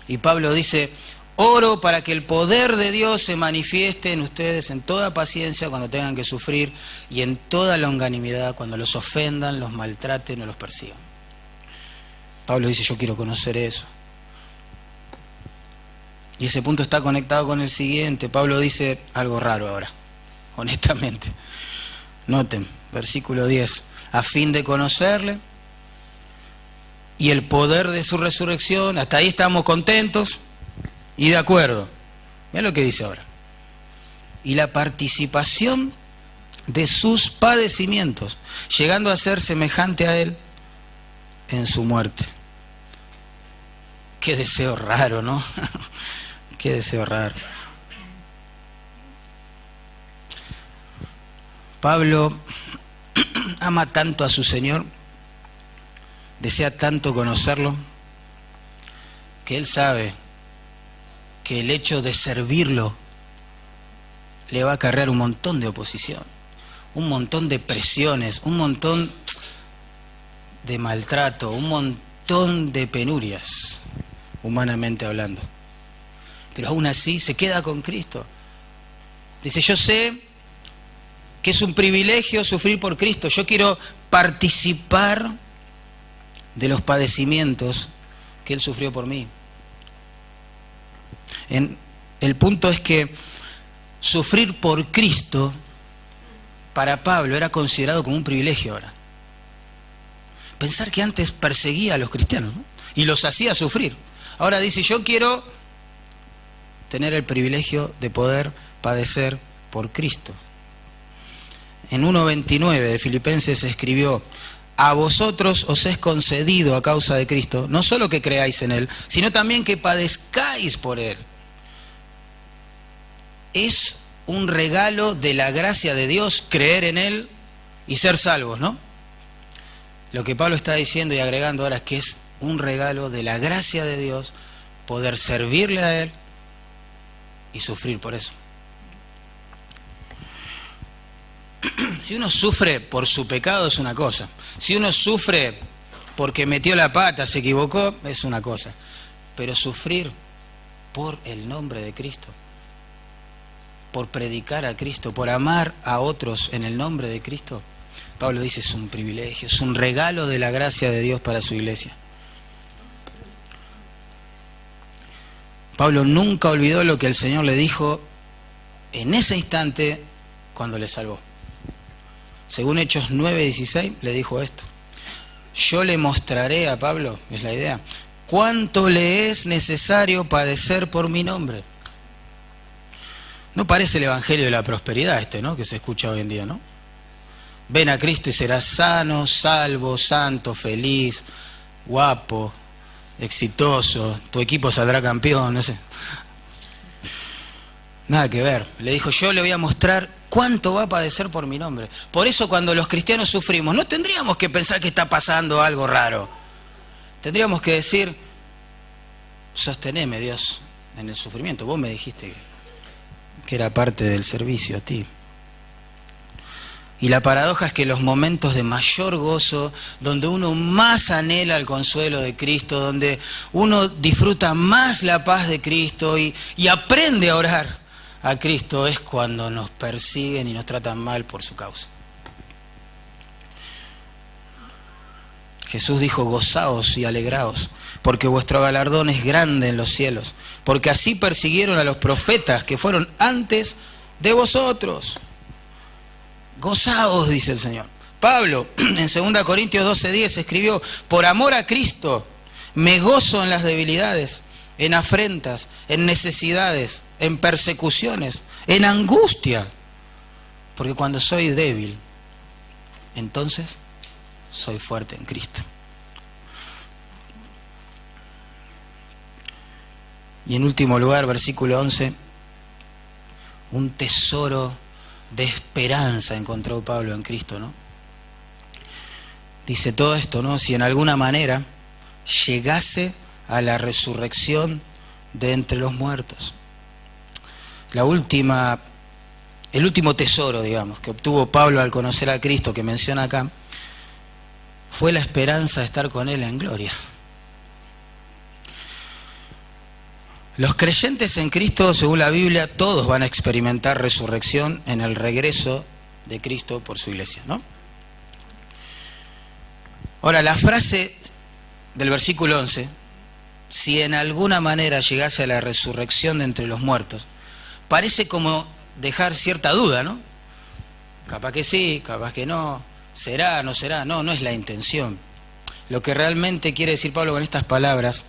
Y Pablo dice, oro para que el poder de Dios se manifieste en ustedes en toda paciencia cuando tengan que sufrir y en toda longanimidad cuando los ofendan, los maltraten o los persigan. Pablo dice, yo quiero conocer eso. Y ese punto está conectado con el siguiente. Pablo dice algo raro ahora, honestamente. Noten, versículo 10, a fin de conocerle y el poder de su resurrección. Hasta ahí estamos contentos y de acuerdo. Mira lo que dice ahora. Y la participación de sus padecimientos, llegando a ser semejante a él en su muerte. Qué deseo raro, ¿no? Qué deseo raro. Pablo ama tanto a su Señor, desea tanto conocerlo, que él sabe que el hecho de servirlo le va a acarrear un montón de oposición, un montón de presiones, un montón de maltrato, un montón de penurias, humanamente hablando. Pero aún así se queda con Cristo. Dice, yo sé que es un privilegio sufrir por Cristo. Yo quiero participar de los padecimientos que Él sufrió por mí. El punto es que sufrir por Cristo para Pablo era considerado como un privilegio ahora. Pensar que antes perseguía a los cristianos, ¿no? Y los hacía sufrir. Ahora dice, yo quiero tener el privilegio de poder padecer por Cristo. En 1:29 de Filipenses escribió, a vosotros os es concedido a causa de Cristo, no solo que creáis en Él, sino también que padezcáis por Él. Es un regalo de la gracia de Dios creer en Él y ser salvos, ¿no? Lo que Pablo está diciendo y agregando ahora es que es un regalo de la gracia de Dios poder servirle a Él y sufrir por eso. Si uno sufre por su pecado es una cosa. Si uno sufre porque metió la pata, se equivocó, es una cosa. Pero sufrir por el nombre de Cristo, por predicar a Cristo, por amar a otros en el nombre de Cristo, Pablo dice, es un privilegio, es un regalo de la gracia de Dios para su iglesia. Pablo nunca olvidó lo que el Señor le dijo en ese instante cuando le salvó. Según Hechos 9:16 le dijo esto. Yo le mostraré a Pablo, es la idea, cuánto le es necesario padecer por mi nombre. No parece el evangelio de la prosperidad ¿no? Que se escucha hoy en día, ¿no? Ven a Cristo y serás sano, salvo, santo, feliz, guapo, exitoso, tu equipo saldrá campeón, no sé. Nada que ver. Le dijo, yo le voy a mostrar cuánto va a padecer por mi nombre. Por eso cuando los cristianos sufrimos, no tendríamos que pensar que está pasando algo raro. Tendríamos que decir, sosteneme, Dios, en el sufrimiento. Vos me dijiste que era parte del servicio a ti. Y la paradoja es que los momentos de mayor gozo, donde uno más anhela el consuelo de Cristo, donde uno disfruta más la paz de Cristo y aprende a orar a Cristo, es cuando nos persiguen y nos tratan mal por su causa. Jesús dijo, gozaos y alegraos, porque vuestro galardón es grande en los cielos, porque así persiguieron a los profetas que fueron antes de vosotros. Gozaos, dice el Señor. Pablo, en 2 Corintios 12:10, escribió, por amor a Cristo, me gozo en las debilidades, en afrentas, en necesidades, en persecuciones, en angustia. Porque cuando soy débil, entonces soy fuerte en Cristo. Y en último lugar, versículo 11, un tesoro de esperanza encontró Pablo en Cristo, ¿no? Dice todo esto, ¿no? Si en alguna manera llegase a la resurrección de entre los muertos. El último tesoro, digamos, que obtuvo Pablo al conocer a Cristo, que menciona acá, fue la esperanza de estar con Él en gloria. Los creyentes en Cristo, según la Biblia, todos van a experimentar resurrección en el regreso de Cristo por su iglesia, ¿no? Ahora, la frase del versículo 11, si en alguna manera llegase a la resurrección de entre los muertos, parece como dejar cierta duda, ¿no? Capaz que sí, capaz que no, será, no será, no es la intención. Lo que realmente quiere decir Pablo con estas palabras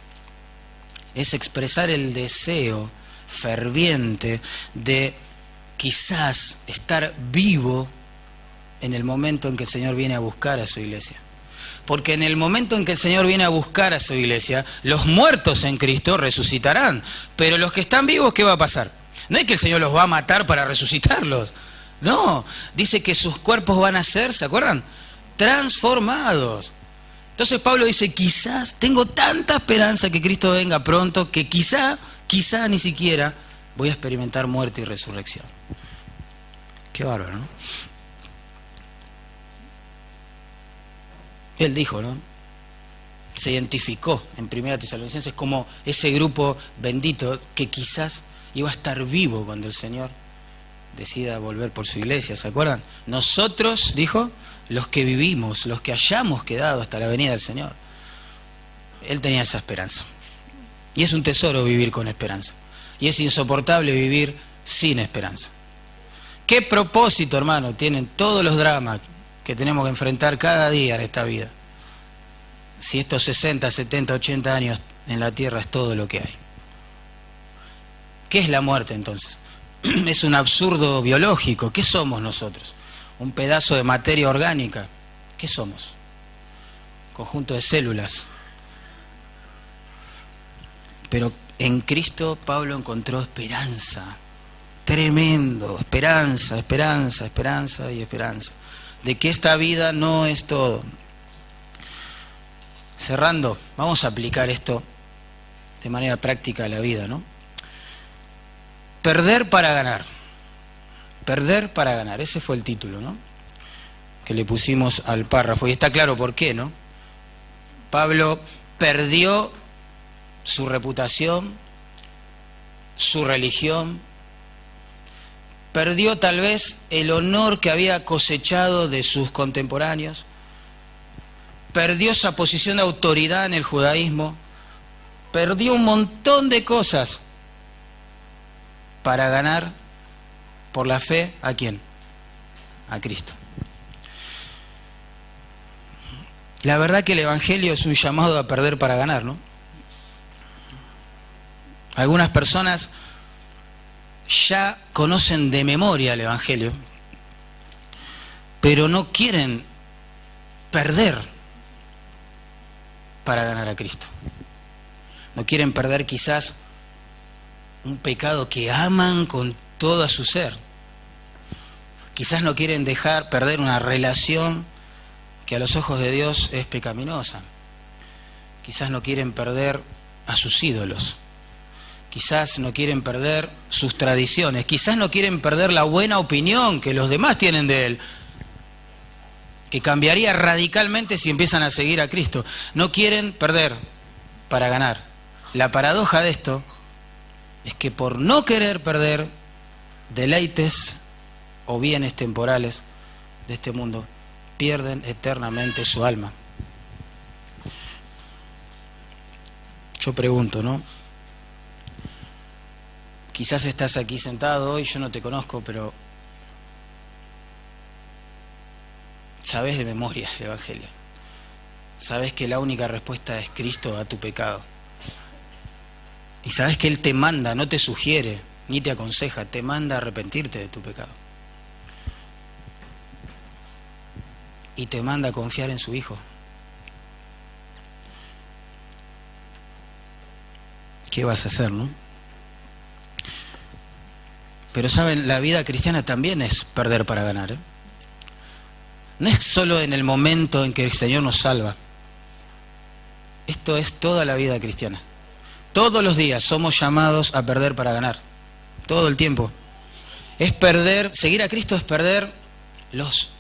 es expresar el deseo ferviente de quizás estar vivo en el momento en que el Señor viene a buscar a su iglesia. Porque en el momento en que el Señor viene a buscar a su iglesia, los muertos en Cristo resucitarán. Pero los que están vivos, ¿qué va a pasar? No es que el Señor los va a matar para resucitarlos. No, dice que sus cuerpos van a ser, ¿se acuerdan? Transformados. Entonces Pablo dice, quizás, tengo tanta esperanza que Cristo venga pronto, que quizá ni siquiera voy a experimentar muerte y resurrección. Qué bárbaro, ¿no? Él dijo, ¿no? Se identificó en 1 Tesalonicenses como ese grupo bendito que quizás iba a estar vivo cuando el Señor decida volver por su iglesia, ¿se acuerdan? Nosotros, dijo, los que vivimos, los que hayamos quedado hasta la venida del Señor. Él tenía esa esperanza. Y es un tesoro vivir con esperanza. Y es insoportable vivir sin esperanza. ¿Qué propósito, hermano, tienen todos los dramas que tenemos que enfrentar cada día en esta vida? Si estos 60, 70, 80 años en la tierra es todo lo que hay. ¿Qué es la muerte entonces? Es un absurdo biológico. ¿Qué somos nosotros? Un pedazo de materia orgánica. ¿Qué somos? Conjunto de células. Pero en Cristo Pablo encontró esperanza. Tremendo. Esperanza, esperanza, esperanza y esperanza. De que esta vida no es todo. Cerrando, vamos a aplicar esto de manera práctica a la vida, ¿no? Perder para ganar. Perder para ganar. Ese fue el título, ¿no? Que le pusimos al párrafo. Y está claro por qué, ¿no? Pablo perdió su reputación, su religión, perdió tal vez el honor que había cosechado de sus contemporáneos, perdió esa posición de autoridad en el judaísmo, perdió un montón de cosas para ganar por la fe, ¿a quién? A Cristo. La verdad que el Evangelio es un llamado a perder para ganar, ¿no? Algunas personas ya conocen de memoria el Evangelio, pero no quieren perder para ganar a Cristo. No quieren perder quizás un pecado que aman con todo su ser. Quizás no quieren perder una relación que a los ojos de Dios es pecaminosa. Quizás no quieren perder a sus ídolos. Quizás no quieren perder sus tradiciones. Quizás no quieren perder la buena opinión que los demás tienen de Él, que cambiaría radicalmente si empiezan a seguir a Cristo. No quieren perder para ganar. La paradoja de esto es que por no querer perder deleites o bienes temporales de este mundo, pierden eternamente su alma. Yo pregunto, ¿no? Quizás estás aquí sentado hoy, yo no te conozco, pero sabes de memoria el Evangelio. Sabes que la única respuesta es Cristo a tu pecado. Y sabes que Él te manda, no te sugiere, ni te aconseja, te manda a arrepentirte de tu pecado. Y te manda a confiar en su Hijo. ¿Qué vas a hacer, no? Pero saben, la vida cristiana también es perder para ganar, ¿eh? No es solo en el momento en que el Señor nos salva. Esto es toda la vida cristiana. Todos los días somos llamados a perder para ganar. Todo el tiempo. Es perder, seguir a Cristo es perder los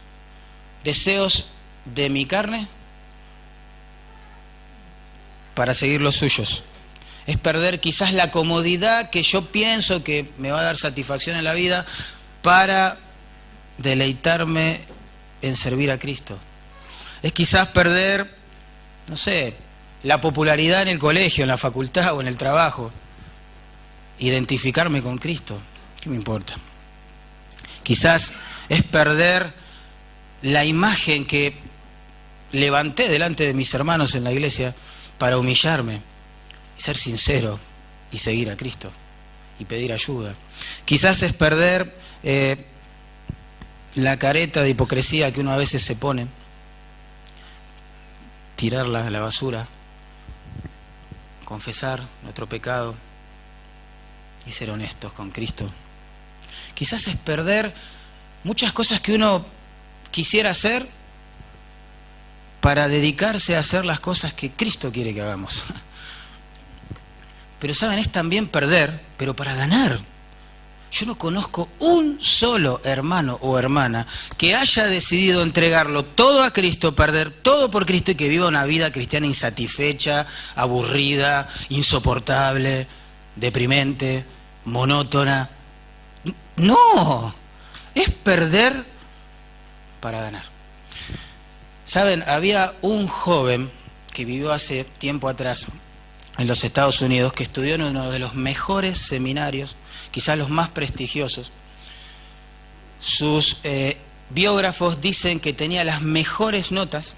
deseos de mi carne para seguir los suyos. Es perder quizás la comodidad que yo pienso que me va a dar satisfacción en la vida para deleitarme en servir a Cristo. Es quizás perder, no sé, la popularidad en el colegio, en la facultad o en el trabajo. Identificarme con Cristo. ¿Qué me importa? Quizás es perder la imagen que levanté delante de mis hermanos en la iglesia para humillarme y ser sincero y seguir a Cristo y pedir ayuda. Quizás es perder la careta de hipocresía que uno a veces se pone, tirarla a la basura, confesar nuestro pecado y ser honestos con Cristo. Quizás es perder muchas cosas que uno quisiera hacer para dedicarse a hacer las cosas que Cristo quiere que hagamos. Pero saben, es también perder, pero para ganar. Yo no conozco un solo hermano o hermana que haya decidido entregarlo todo a Cristo, perder todo por Cristo y que viva una vida cristiana insatisfecha, aburrida, insoportable, deprimente, monótona. No, es perder para ganar. Saben, había un joven que vivió hace tiempo atrás en los Estados Unidos que estudió en uno de los mejores seminarios, quizás los más prestigiosos. Sus biógrafos dicen que tenía las mejores notas,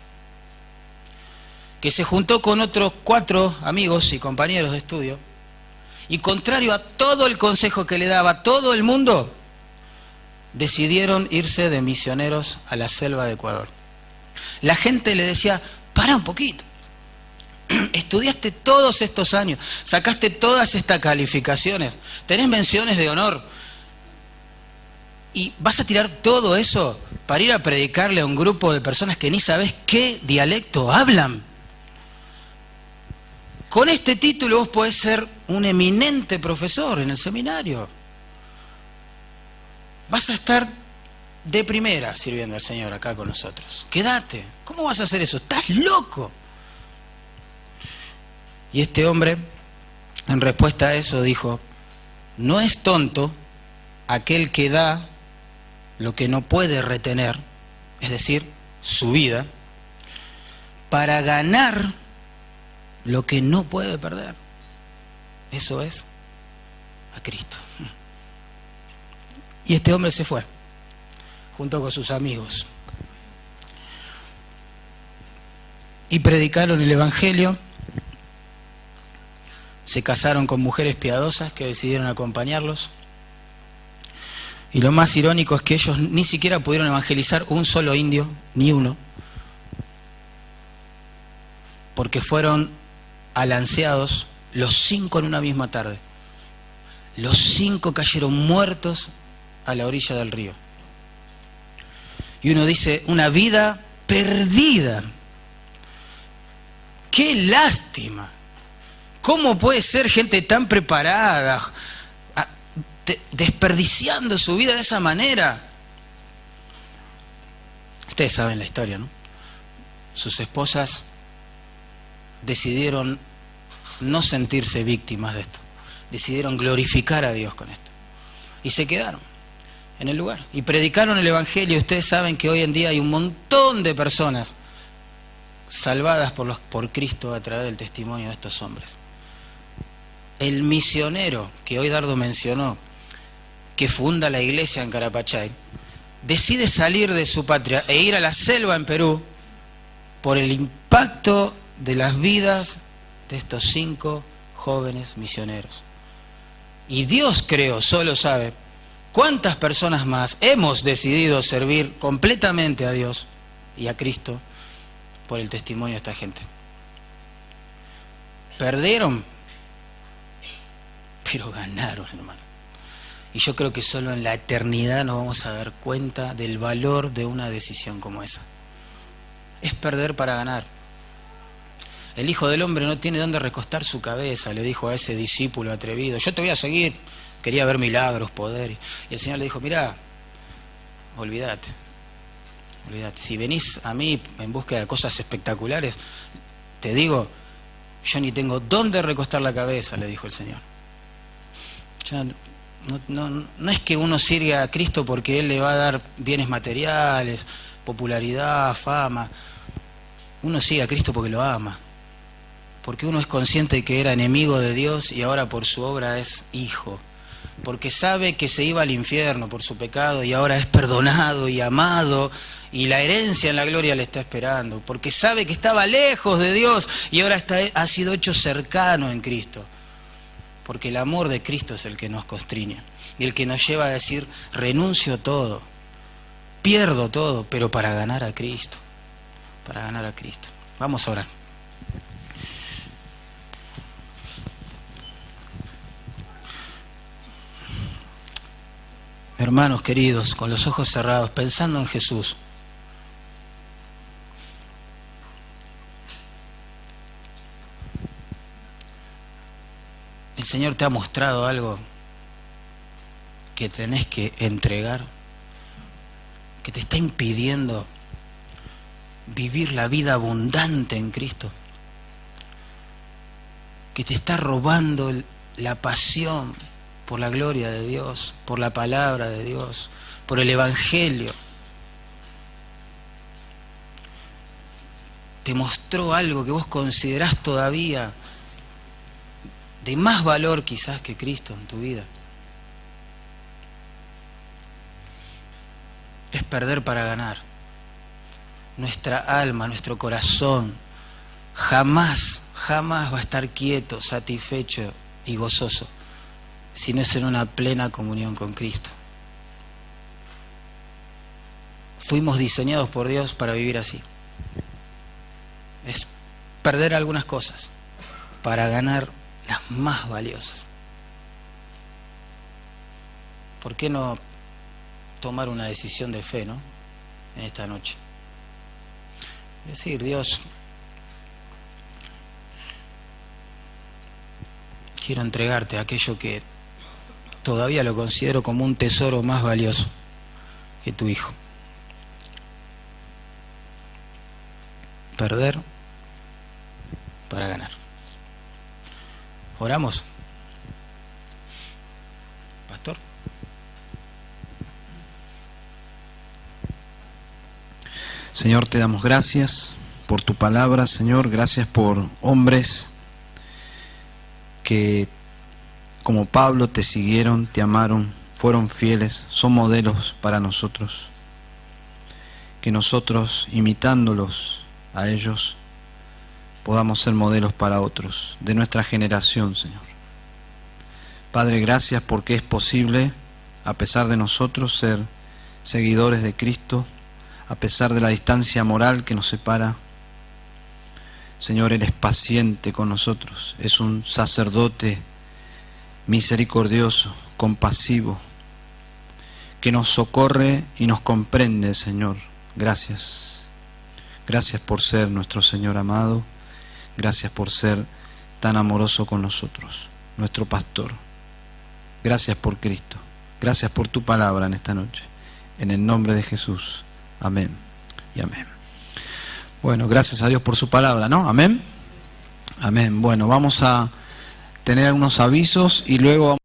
que se juntó con otros 4 amigos y compañeros de estudio, y contrario a todo el consejo que le daba todo el mundo, decidieron irse de misioneros a la selva de Ecuador. La gente le decía, para un poquito, estudiaste todos estos años, sacaste todas estas calificaciones, tenés menciones de honor, y vas a tirar todo eso para ir a predicarle a un grupo de personas que ni sabes qué dialecto hablan. Con este título vos podés ser un eminente profesor en el seminario. Vas a estar de primera sirviendo al Señor acá con nosotros. Quédate. ¿Cómo vas a hacer eso? ¡Estás loco! Y este hombre, en respuesta a eso, dijo, no es tonto aquel que da lo que no puede retener, es decir, su vida, para ganar lo que no puede perder. Eso es a Cristo. Y este hombre se fue, junto con sus amigos. Y predicaron el Evangelio, se casaron con mujeres piadosas que decidieron acompañarlos. Y lo más irónico es que ellos ni siquiera pudieron evangelizar un solo indio, ni uno, porque fueron alanceados los 5 en una misma tarde. Los 5 cayeron muertos a la orilla del río. Y uno dice, una vida perdida. ¡Qué lástima! ¿Cómo puede ser gente tan preparada desperdiciando su vida de esa manera? Ustedes saben la historia, ¿no? Sus esposas decidieron no sentirse víctimas de esto. Decidieron glorificar a Dios con esto. Y se quedaron en el lugar. Y predicaron el Evangelio. Ustedes saben que hoy en día hay un montón de personas salvadas por Cristo a través del testimonio de estos hombres. El misionero que hoy Dardo mencionó, que funda la iglesia en Carapachay, decide salir de su patria e ir a la selva en Perú por el impacto de las vidas de estos 5 jóvenes misioneros. Y Dios, creo, solo sabe cuántas personas más hemos decidido servir completamente a Dios y a Cristo por el testimonio de esta gente. Perdieron, pero ganaron, hermano. Y yo creo que solo en la eternidad nos vamos a dar cuenta del valor de una decisión como esa. Es perder para ganar. El Hijo del Hombre no tiene dónde recostar su cabeza, le dijo a ese discípulo atrevido. Yo te voy a seguir. Quería ver milagros, poder. Y el Señor le dijo, mirá, olvídate. Si venís a mí en búsqueda de cosas espectaculares, te digo, yo ni tengo dónde recostar la cabeza, le dijo el Señor. No es que uno sirva a Cristo porque Él le va a dar bienes materiales, popularidad, fama. Uno sigue a Cristo porque lo ama. Porque uno es consciente de que era enemigo de Dios y ahora por su obra es hijo. Porque sabe que se iba al infierno por su pecado y ahora es perdonado y amado y la herencia en la gloria le está esperando. Porque sabe que estaba lejos de Dios y ahora ha sido hecho cercano en Cristo. Porque el amor de Cristo es el que nos constriñe y el que nos lleva a decir, renuncio a todo, pierdo todo, pero para ganar a Cristo. Para ganar a Cristo. Vamos a orar. Hermanos queridos, con los ojos cerrados, pensando en Jesús, el Señor te ha mostrado algo que tenés que entregar, que te está impidiendo vivir la vida abundante en Cristo, que te está robando la pasión por la gloria de Dios, por la palabra de Dios, por el Evangelio. Te mostró algo que vos considerás todavía de más valor quizás que Cristo en tu vida. Es perder para ganar. Nuestra alma, nuestro corazón jamás va a estar quieto, satisfecho y gozoso si no es en una plena comunión con Cristo. Fuimos diseñados por Dios para vivir así. Es perder algunas cosas para ganar las más valiosas. ¿Por qué no tomar una decisión de fe, ¿no? En esta noche. Decir, Dios, quiero entregarte aquello que todavía lo considero como un tesoro más valioso que tu hijo. Perder para ganar. Oramos. Pastor. Señor, te damos gracias por tu palabra, Señor. Gracias por hombres que, como Pablo, te siguieron, te amaron, fueron fieles, son modelos para nosotros. Que nosotros, imitándolos a ellos, podamos ser modelos para otros de nuestra generación, Señor. Padre, gracias porque es posible, a pesar de nosotros, ser seguidores de Cristo, a pesar de la distancia moral que nos separa. Señor, eres paciente con nosotros, es un sacerdote misericordioso, compasivo, que nos socorre y nos comprende, Señor. Gracias. Gracias por ser nuestro Señor amado. Gracias por ser tan amoroso con nosotros, nuestro pastor. Gracias por Cristo. Gracias por tu palabra en esta noche. En el nombre de Jesús. Amén y amén. Bueno, gracias a Dios por su palabra, ¿no? Amén. Amén. Bueno, vamos a tener unos avisos y luego vamos